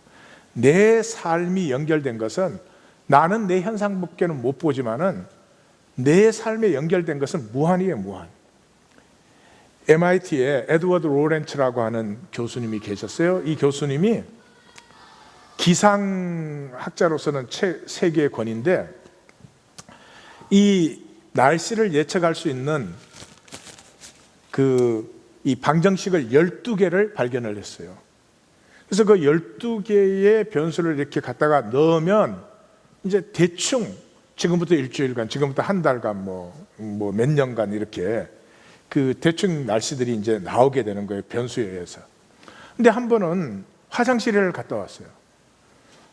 내 삶이 연결된 것은 나는 내 현상 목표는 못 보지만은 내 삶에 연결된 것은 무한이에요, 무한. MIT에 에드워드 로렌츠라고 하는 교수님이 계셨어요. 이 교수님이 기상학자로서는 세계의 권위인데, 이 날씨를 예측할 수 있는 이 방정식을 12개를 발견을 했어요. 그래서 그 12개의 변수를 이렇게 갖다가 넣으면 이제 대충 지금부터 일주일간, 지금부터 한 달간, 몇 년간 이렇게 대충 날씨들이 이제 나오게 되는 거예요, 변수에 의해서. 근데 한 번은 화장실을 갔다 왔어요.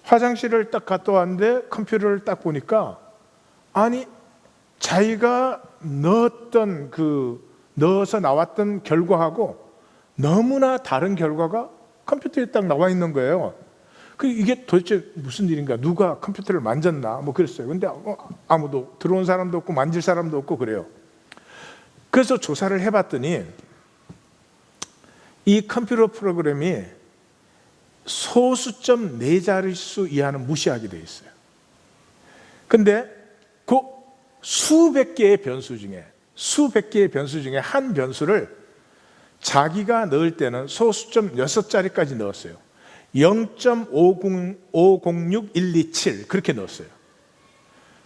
화장실을 딱 갔다 왔는데 컴퓨터를 딱 보니까, 아니, 자기가 넣어서 나왔던 결과하고 너무나 다른 결과가 컴퓨터에 딱 나와 있는 거예요. 이게 도대체 무슨 일인가? 누가 컴퓨터를 만졌나? 그랬어요. 근데 아무도, 들어온 사람도 없고 만질 사람도 없고 그래요. 그래서 조사를 해봤더니 이 컴퓨터 프로그램이 소수점 4자릿수 이하는 무시하게 돼 있어요. 근데 그 수백 개의 변수 중에 한 변수를 자기가 넣을 때는 소수점 6자리까지 넣었어요. 0.506127 그렇게 넣었어요.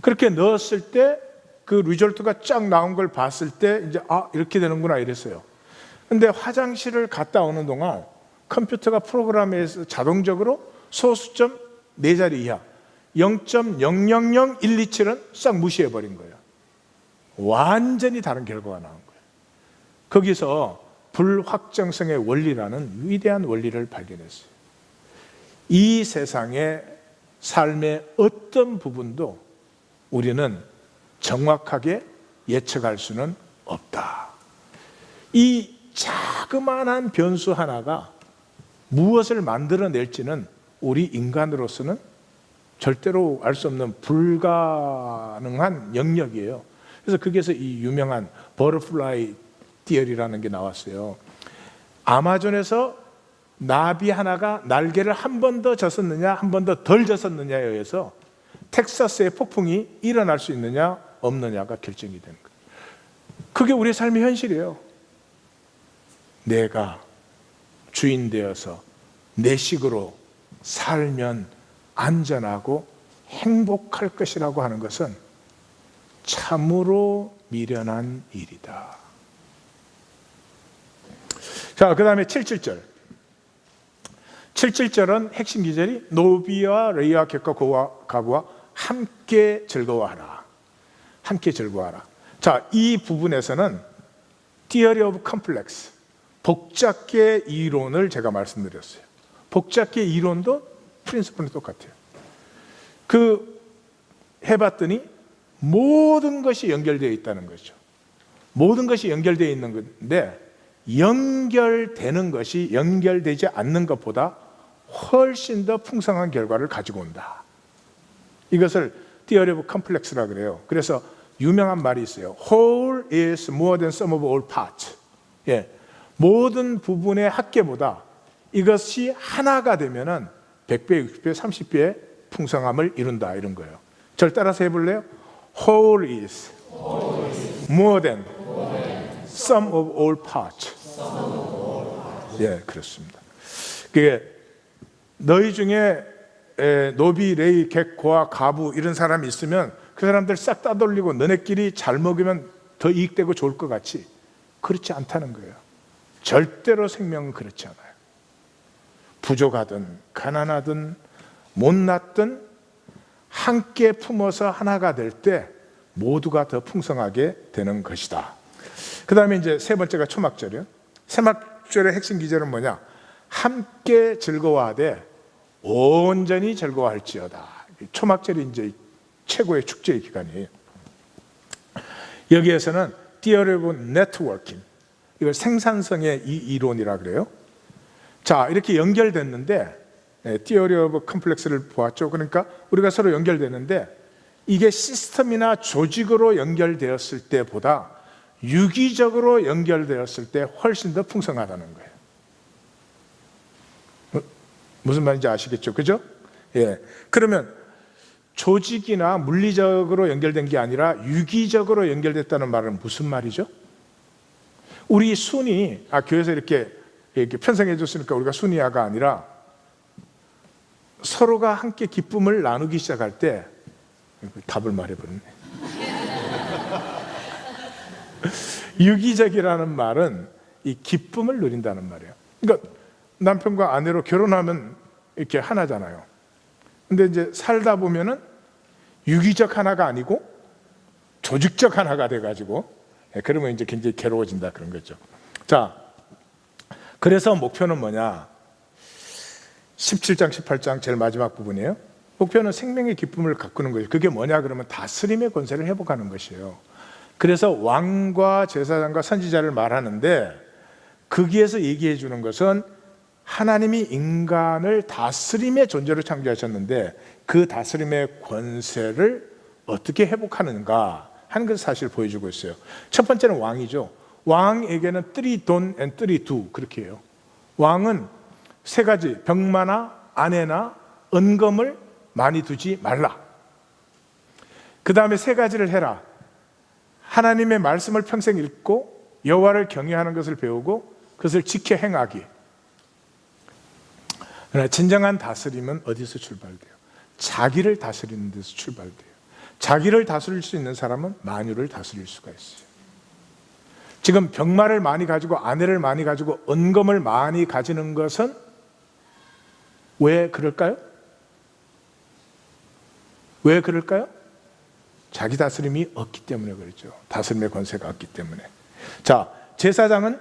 그렇게 넣었을 때 그 리졸트가 쫙 나온 걸 봤을 때 이제 이렇게 되는구나 이랬어요. 근데 화장실을 갔다 오는 동안 컴퓨터가 프로그램에서 자동적으로 소수점 4자리 이하 0.000127은 싹 무시해버린 거예요. 완전히 다른 결과가 나온 거예요. 거기서 불확정성의 원리라는 위대한 원리를 발견했어요. 이 세상의 삶의 어떤 부분도 우리는 정확하게 예측할 수는 없다. 이 자그마한 변수 하나가 무엇을 만들어낼지는 우리 인간으로서는 절대로 알 수 없는 불가능한 영역이에요. 그래서 거기에서 이 유명한 버터플라이 티어리라는 게 나왔어요. 아마존에서 나비 하나가 날개를 한 번 더 졌었느냐 한 번 더 덜 졌었느냐에 의해서 텍사스의 폭풍이 일어날 수 있느냐 없느냐가 결정이 되는 거예요. 그게 우리의 삶의 현실이에요. 내가 주인 되어서 내 식으로 살면 안전하고 행복할 것이라고 하는 것은 참으로 미련한 일이다. 자, 그 다음에 77절. 77절은 핵심 기절이 노비와 레이와 객과 가부와 함께 즐거워하라. 함께 즐거워하라. 자, 이 부분에서는 Theory of Complex, 복잡계 이론을 제가 말씀드렸어요. 복잡계 이론도 프린시플은 똑같아요. 해봤더니 모든 것이 연결되어 있다는 거죠. 모든 것이 연결되어 있는 건데 연결되는 것이 연결되지 않는 것보다 훨씬 더 풍성한 결과를 가지고 온다. 이것을 Theory of Complex라고 그래요. 그래서 유명한 말이 있어요. Whole is more than sum of all parts. 모든 부분의 합계보다 이것이 하나가 되면은 100배, 60배, 30배의 풍성함을 이룬다, 이런 거예요. 절 따라서 해볼래요? Whole is more than sum of all parts. 그렇습니다. 그게 너희 중에 노비, 레이, 객, 고아, 가부 이런 사람이 있으면 그 사람들 싹 따돌리고 너네끼리 잘 먹으면 더 이익되고 좋을 것 같이, 그렇지 않다는 거예요. 절대로 생명은 그렇지 않아요. 부족하든 가난하든 못났든 함께 품어서 하나가 될 때 모두가 더 풍성하게 되는 것이다. 그 다음에 이제 세 번째가 초막절이에요. 초막절의 핵심 기절은 뭐냐? 함께 즐거워하되 온전히 즐거워할지어다. 초막절이 이제 최고의 축제의 기간이에요. 여기에서는 Theory of Networking, 이걸 생산성의 이론이라 그래요. 자, 이렇게 연결됐는데 Theory of Complex를 보았죠. 그러니까 우리가 서로 연결되는데 이게 시스템이나 조직으로 연결되었을 때보다 유기적으로 연결되었을 때 훨씬 더 풍성하다는 거예요. 무슨 말인지 아시겠죠? 그죠? 그러면 조직이나 물리적으로 연결된 게 아니라 유기적으로 연결됐다는 말은 무슨 말이죠? 우리 순이, 교회에서 이렇게 편성해 줬으니까 우리가 순이야가 아니라 서로가 함께 기쁨을 나누기 시작할 때, 답을 말해버렸네. 유기적이라는 말은 이 기쁨을 누린다는 말이에요. 그러니까 남편과 아내로 결혼하면 이렇게 하나잖아요. 근데 이제 살다 보면은 유기적 하나가 아니고 조직적 하나가 돼가지고, 그러면 이제 굉장히 괴로워진다 그런 거죠. 자, 그래서 목표는 뭐냐? 17장, 18장 제일 마지막 부분이에요. 목표는 생명의 기쁨을 가꾸는 거예요. 그게 뭐냐 그러면 다스림의 권세를 회복하는 것이에요. 그래서 왕과 제사장과 선지자를 말하는데, 거기에서 얘기해 주는 것은 하나님이 인간을 다스림의 존재로 창조하셨는데 그 다스림의 권세를 어떻게 회복하는가 하는 것을 사실 보여주고 있어요. 첫 번째는 왕이죠. 왕에게는 3 don't and 3 do 그렇게 해요. 왕은 세 가지, 병마나 아내나 은검을 많이 두지 말라. 그 다음에 세 가지를 해라. 하나님의 말씀을 평생 읽고 여호와를 경외하는 것을 배우고 그것을 지켜 행하기. 그러나 진정한 다스림은 어디서 출발돼요? 자기를 다스리는 데서 출발돼요. 자기를 다스릴 수 있는 사람은 만유를 다스릴 수가 있어요. 지금 병마를 많이 가지고 아내를 많이 가지고 은검을 많이 가지는 것은 왜 그럴까요? 왜 그럴까요? 자기 다스림이 없기 때문에 그렇죠. 다스림의 권세가 없기 때문에. 자, 제사장은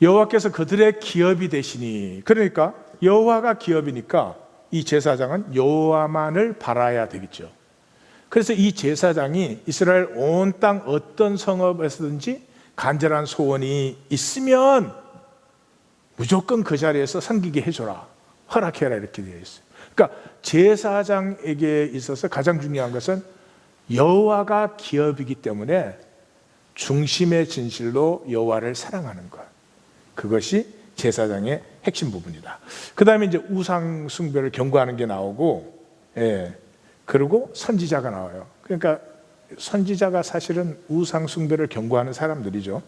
여호와께서 그들의 기업이 되시니, 그러니까 여호와가 기업이니까 이 제사장은 여호와만을 바라야 되겠죠. 그래서 이 제사장이 이스라엘 온 땅 어떤 성읍에서든지 간절한 소원이 있으면 무조건 그 자리에서 섬기게 해줘라, 허락해라 이렇게 되어 있어요. 그러니까 제사장에게 있어서 가장 중요한 것은 여호와가 기업이기 때문에 중심의 진실로 여호와를 사랑하는 것, 그것이 제사장의 핵심 부분이다. 그 다음에 이제 우상 숭배를 경고하는 게 나오고, 그리고 선지자가 나와요. 그러니까 선지자가 사실은 우상 숭배를 경고하는 사람들이죠.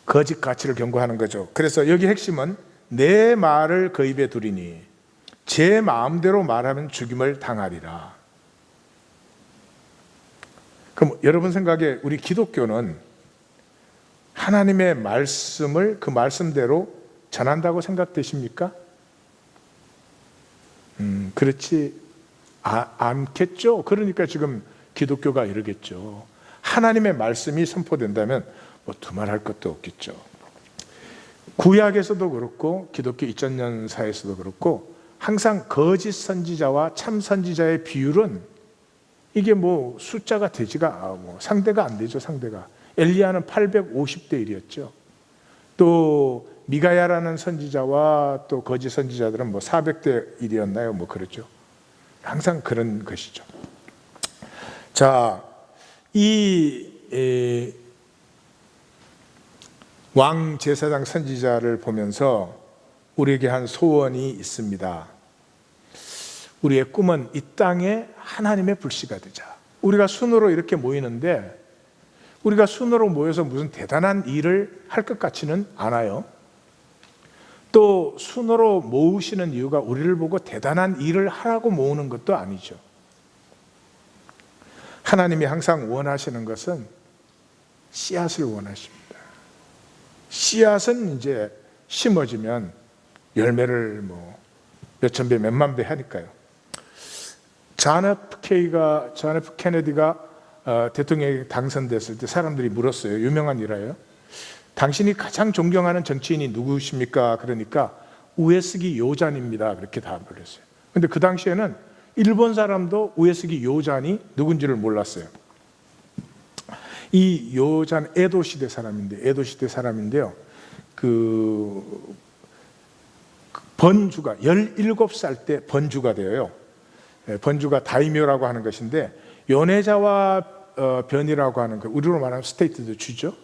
거짓 가치를 경고하는 거죠. 그래서 여기 핵심은 내 말을 그 입에 두리니 제 마음대로 말하면 죽임을 당하리라. 그럼 여러분 생각에 우리 기독교는 하나님의 말씀을 그 말씀대로 전한다고 생각되십니까? 그렇지 않겠죠. 그러니까 지금 기독교가 이러겠죠. 하나님의 말씀이 선포된다면 뭐 두말할 것도 없겠죠. 구약에서도 그렇고 기독교 2000년 사에서도 그렇고 항상 거짓 선지자와 참 선지자의 비율은 이게 뭐 숫자가 되지가 상대가 안 되죠. 상대가 엘리야는 850대 1이었죠. 또 미가야라는 선지자와 또 거짓 선지자들은 뭐 400대 1이었나요? 뭐 그렇죠. 항상 그런 것이죠. 자, 이 왕 제사장 선지자를 보면서 우리에게 한 소원이 있습니다. 우리의 꿈은 이 땅에 하나님의 불씨가 되자. 우리가 순으로 이렇게 모이는데 우리가 순으로 모여서 무슨 대단한 일을 할 것 같지는 않아요. 또 순으로 모으시는 이유가 우리를 보고 대단한 일을 하라고 모으는 것도 아니죠. 하나님이 항상 원하시는 것은 씨앗을 원하십니다. 씨앗은 이제 심어지면 열매를 뭐 몇천 배, 몇만 배 하니까요. 존 F 케네디가 대통령에 당선됐을 때 사람들이 물었어요. 유명한 일화예요. 당신이 가장 존경하는 정치인이 누구십니까? 그러니까 우에스기 요잔입니다. 그렇게 답을 했어요. 근데 그 당시에는 일본 사람도 우에스기 요잔이 누군지를 몰랐어요. 이 요잔 에도 시대 사람인데요. 그 번주가 17살 때 번주가 되어요. 번주가 다이묘라고 하는 것인데 연애자와 변이라고 하는 거, 우리로 말하면 스테이트도 주죠.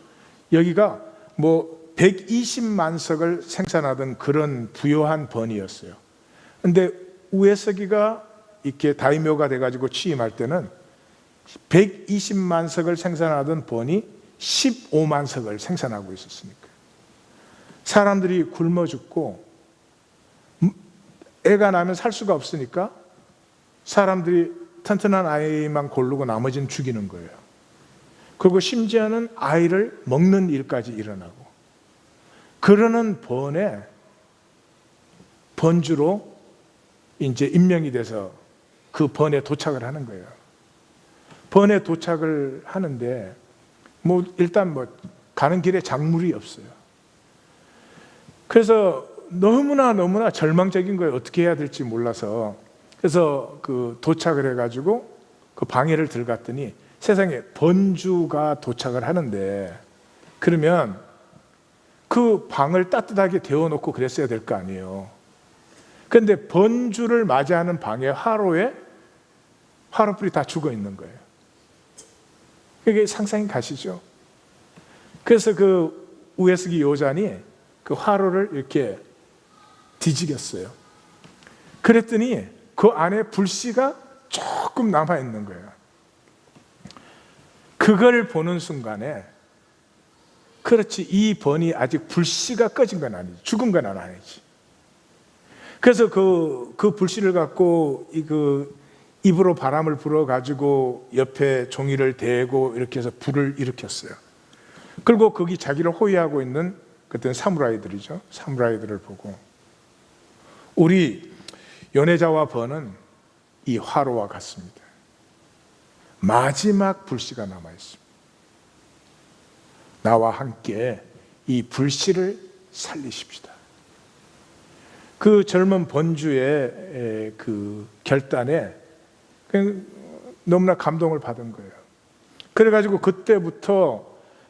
여기가 뭐 120만 석을 생산하던 그런 부요한 번이었어요. 근데 우에스기가 이렇게 다이묘가 돼가지고 취임할 때는 120만 석을 생산하던 번이 15만 석을 생산하고 있었으니까 사람들이 굶어 죽고 애가 나면 살 수가 없으니까 사람들이 튼튼한 아이만 고르고 나머지는 죽이는 거예요. 그리고 심지어는 아이를 먹는 일까지 일어나고, 그러는 번에 번주로 이제 임명이 돼서 그 번에 도착을 하는 거예요. 번에 도착을 하는데 일단 가는 길에 작물이 없어요. 그래서 너무나 절망적인 거예요. 어떻게 해야 될지 몰라서. 그래서 그 도착을 해가지고 그 방해를 들어갔더니 세상에 번주가 도착을 하는데, 그러면 그 방을 따뜻하게 데워놓고 그랬어야 될 거 아니에요. 그런데 번주를 맞이하는 방에 화로에 화로불이 다 죽어 있는 거예요. 그게 상상이 가시죠? 그래서 그 우에스기 요잔이 그 화로를 이렇게 뒤지겼어요. 그랬더니 그 안에 불씨가 조금 남아 있는 거예요. 그걸 보는 순간에, 그렇지, 이 번이 아직 불씨가 꺼진 건 아니지, 죽은 건 아니지. 그래서 그 불씨를 갖고 입으로 바람을 불어가지고 옆에 종이를 대고 이렇게 해서 불을 일으켰어요. 그리고 거기 자기를 호위하고 있는 그때 사무라이들이죠. 사무라이들을 보고, 우리 연애자와 번은 이 화로와 같습니다. 마지막 불씨가 남아있습니다. 나와 함께 이 불씨를 살리십시다. 그 젊은 번주의 그 결단에 너무나 감동을 받은 거예요. 그래가지고 그때부터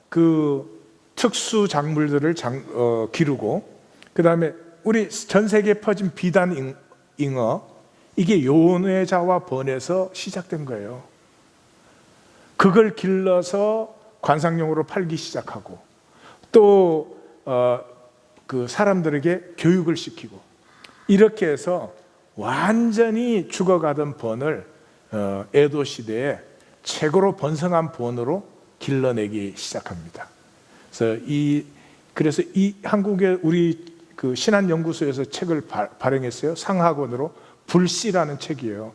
그 특수 작물들을 기르고, 그 다음에 우리 전 세계에 퍼진 비단 잉어, 이게 연애자와 번에서 시작된 거예요. 그걸 길러서 관상용으로 팔기 시작하고, 또 그 사람들에게 교육을 시키고, 이렇게 해서 완전히 죽어가던 번을 에도 시대에 최고로 번성한 번으로 길러내기 시작합니다. 그래서 이 한국의 우리 그 신한연구소에서 책을 발행했어요. 상하권으로 불씨라는 책이에요.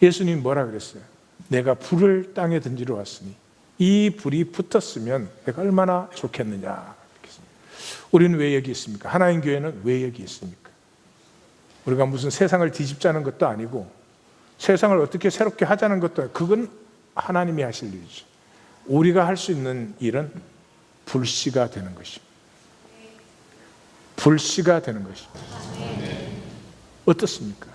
예수님이 뭐라 그랬어요? 내가 불을 땅에 던지러 왔으니 이 불이 붙었으면 내가 얼마나 좋겠느냐. 우리는 왜 여기 있습니까? 하나님 교회는 왜 여기 있습니까? 우리가 무슨 세상을 뒤집자는 것도 아니고, 세상을 어떻게 새롭게 하자는 것도 아니고, 그건 하나님이 하실 일이죠. 우리가 할 수 있는 일은 불씨가 되는 것입니다. 불씨가 되는 것입니다. 어떻습니까?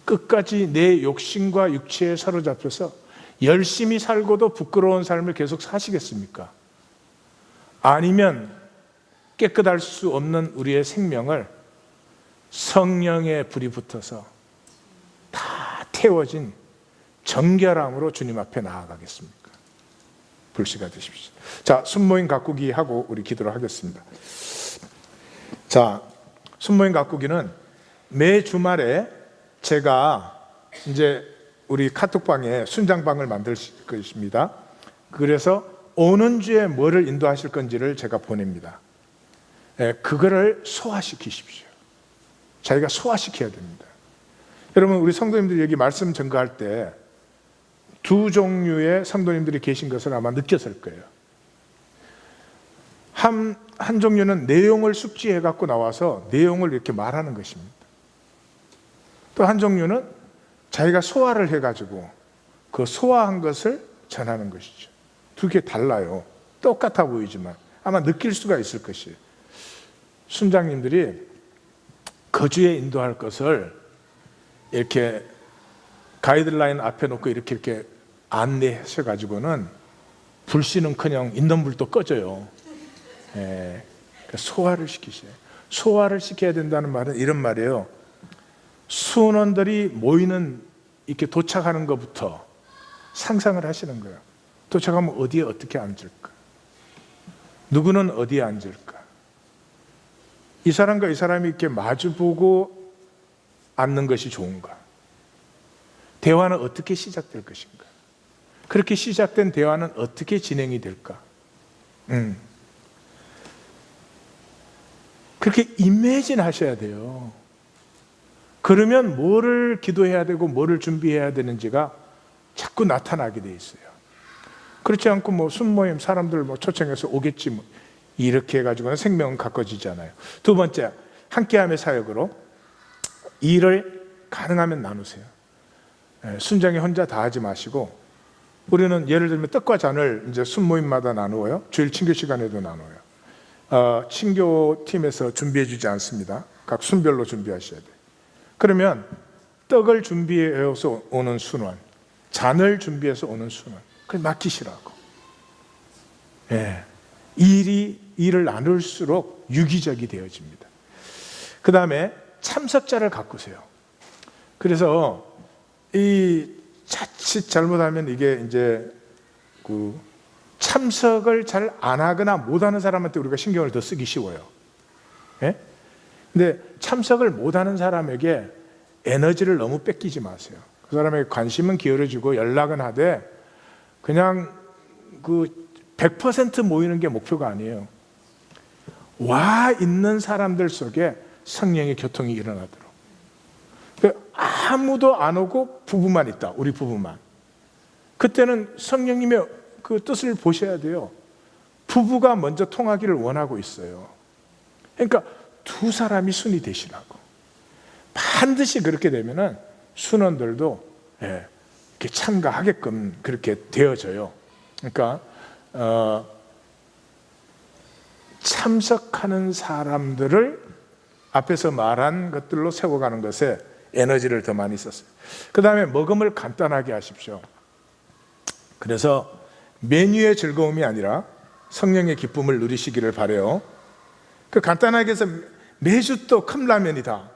끝까지 내 욕심과 육체에 사로잡혀서 열심히 살고도 부끄러운 삶을 계속 사시겠습니까? 아니면 깨끗할 수 없는 우리의 생명을 성령의 불이 붙어서 다 태워진 정결함으로 주님 앞에 나아가겠습니까? 불씨가 되십시오. 자, 순모임 가꾸기 하고 우리 기도를 하겠습니다. 자, 순모임 가꾸기는 매 주말에 제가 이제 우리 카톡방에 순장방을 만들 것입니다. 그래서 오는 주에 뭐를 인도하실 건지를 제가 보냅니다. 그거를 소화시키십시오. 자기가 소화시켜야 됩니다. 여러분, 우리 성도님들이 여기 말씀 전가할 때 두 종류의 성도님들이 계신 것을 아마 느꼈을 거예요. 한 종류는 내용을 숙지해 갖고 나와서 내용을 이렇게 말하는 것입니다. 또 한 종류는 자기가 소화를 해가지고 그 소화한 것을 전하는 것이죠. 두 개 달라요. 똑같아 보이지만 아마 느낄 수가 있을 것이에요. 순장님들이 거주에 인도할 것을 이렇게 가이드라인 앞에 놓고 이렇게 안내하셔가지고는 불씨는커녕 있는 불도 꺼져요. 그러니까 소화를 시키셔요. 소화를 시켜야 된다는 말은 이런 말이에요. 순원들이 모이는, 이렇게 도착하는 것부터 상상을 하시는 거예요. 도착하면 어디에 어떻게 앉을까? 누구는 어디에 앉을까? 이 사람과 이 사람이 이렇게 마주보고 앉는 것이 좋은가? 대화는 어떻게 시작될 것인가? 그렇게 시작된 대화는 어떻게 진행이 될까? 그렇게 이매진 하셔야 돼요. 그러면 뭐를 기도해야 되고 뭐를 준비해야 되는지가 자꾸 나타나게 돼 있어요. 그렇지 않고 뭐 순모임 사람들 뭐 초청해서 오겠지 뭐 이렇게 해가지고는 생명은 가꿔지잖아요. 두 번째, 함께함의 사역으로 일을 가능하면 나누세요. 순장이 혼자 다 하지 마시고, 우리는 예를 들면 떡과 잔을 이제 순모임마다 나누어요. 주일 친교 시간에도 나눠요. 친교팀에서 준비해 주지 않습니다. 각 순별로 준비하셔야 돼요. 그러면 떡을 준비해서 오는 순원, 잔을 준비해서 오는 순원, 그걸 맡기시라고. 일을 나눌수록 유기적이 되어집니다. 그 다음에 참석자를 가꾸세요. 그래서 이 자칫 잘못하면 이게 이제 그 참석을 잘 안 하거나 못하는 사람한테 우리가 신경을 더 쓰기 쉬워요. 근데 참석을 못하는 사람에게 에너지를 너무 뺏기지 마세요. 그 사람에게 관심은 기울여주고 연락은 하되 그냥 그 100% 모이는 게 목표가 아니에요. 와 있는 사람들 속에 성령의 교통이 일어나도록. 아무도 안 오고 부부만 있다. 우리 부부만. 그때는 성령님의 그 뜻을 보셔야 돼요. 부부가 먼저 통하기를 원하고 있어요. 그러니까 두 사람이 순이 되시라고. 반드시 그렇게 되면은 순원들도 이렇게 참가하게끔 그렇게 되어져요. 그러니까 참석하는 사람들을 앞에서 말한 것들로 세워가는 것에 에너지를 더 많이 썼어요. 그 다음에 먹음을 간단하게 하십시오. 그래서 메뉴의 즐거움이 아니라 성령의 기쁨을 누리시기를 바라요. 그 간단하게 해서 매주 또 컵라면이다.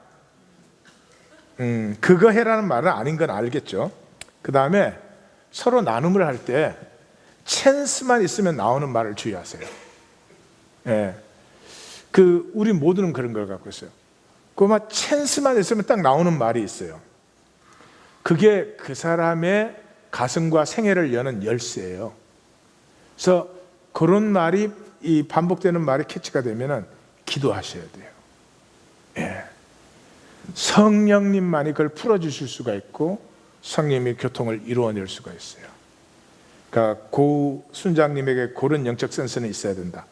그거 해라는 말은 아닌 건 알겠죠. 그 다음에 서로 나눔을 할 때 찬스만 있으면 나오는 말을 주의하세요. 우리 모두는 그런 걸 갖고 있어요. 그만 찬스만 있으면 딱 나오는 말이 있어요. 그게 그 사람의 가슴과 생애를 여는 열쇠예요. 그래서 그런 말이 이 반복되는 말이 캐치가 되면은 기도하셔야 돼요. 성령님만이 그걸 풀어주실 수가 있고 성령님의 교통을 이루어낼 수가 있어요. 그러니까 고 순장님에게 그런 영적 센스는 있어야 된다.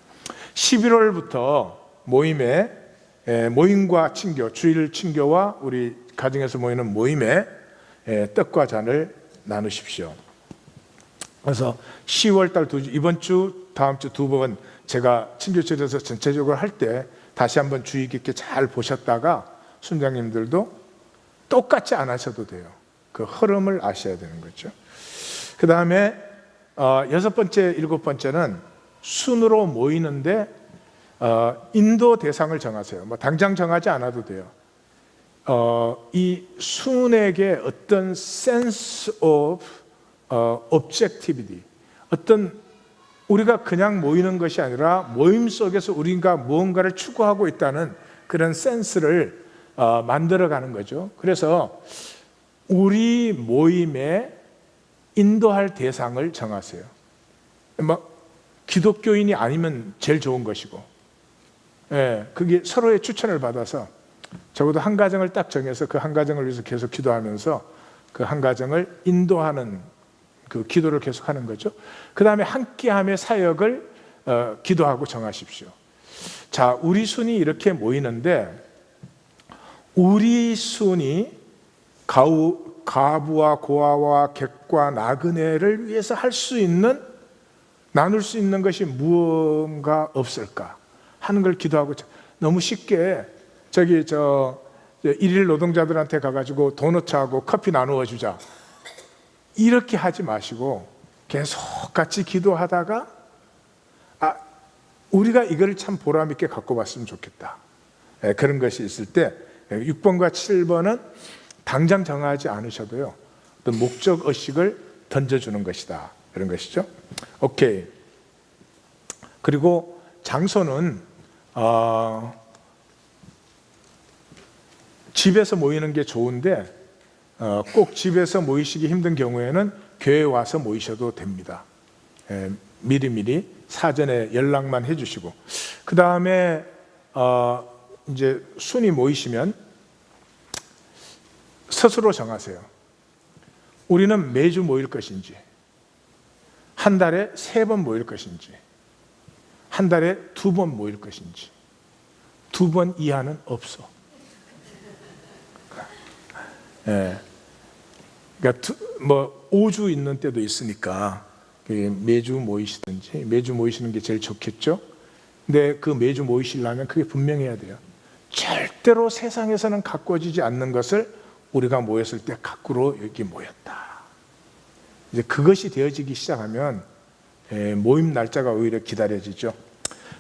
11월부터 모임과 친교, 주일 친교와 우리 가정에서 모이는 모임에 떡과 잔을 나누십시오. 그래서 10월달 이번 주, 다음 주 두 번 제가 친교실에서 전체적으로 할 때 다시 한번 주의 깊게 잘 보셨다가 순장님들도 똑같이 안 하셔도 돼요. 그 흐름을 아셔야 되는 거죠. 그 다음에 6번째, 7번째는 순으로 모이는데 인도 대상을 정하세요. 뭐 당장 정하지 않아도 돼요. 이 순에게 어떤 sense of objectivity, 어떤 우리가 그냥 모이는 것이 아니라 모임 속에서 우리가 무언가를 추구하고 있다는 그런 센스를 만들어가는 거죠. 그래서 우리 모임에 인도할 대상을 정하세요. 기독교인이 아니면 제일 좋은 것이고, 그게 서로의 추천을 받아서 적어도 한 가정을 딱 정해서 그 한 가정을 위해서 계속 기도하면서 그 한 가정을 인도하는 그 기도를 계속하는 거죠. 그 다음에 함께함의 사역을 기도하고 정하십시오. 자, 우리 순이 이렇게 모이는데 우리 순이 가부와 고아와 객과 나그네를 위해서 할 수 있는, 나눌 수 있는 것이 무언가 없을까 하는 걸 기도하고, 너무 쉽게 일일 노동자들한테 가가지고 도너츠하고 커피 나누어 주자 이렇게 하지 마시고 계속 같이 기도하다가 우리가 이걸 참 보람 있게 갖고 봤으면 좋겠다. 그런 것이 있을 때 6번과 7번은 당장 정하지 않으셔도요, 어떤 목적 의식을 던져주는 것이다, 그런 것이죠. 오케이. 그리고 장소는 집에서 모이는 게 좋은데 꼭 집에서 모이시기 힘든 경우에는 교회에 와서 모이셔도 됩니다. 미리미리 사전에 연락만 해주시고, 그 다음에 이제 순이 모이시면 스스로 정하세요. 우리는 매주 모일 것인지, 한 달에 3번 모일 것인지, 한 달에 2번 모일 것인지. 2번 이하는 없어. 예. 그러니까 5주 있는 때도 있으니까 매주 모이시든지, 매주 모이시는 게 제일 좋겠죠. 근데 그 매주 모이시려면 그게 분명해야 돼요. 절대로 세상에서는 가꾸어지지 않는 것을 우리가 모였을 때 가꾸러 여기 모였다. 이제 그것이 되어지기 시작하면 모임 날짜가 오히려 기다려지죠.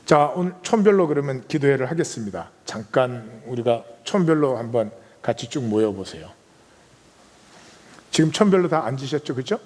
자, 오늘 촌별로 그러면 기도회를 하겠습니다. 잠깐 우리가 촌별로 한번 같이 쭉 모여보세요. 지금 촌별로 다 앉으셨죠, 그렇죠?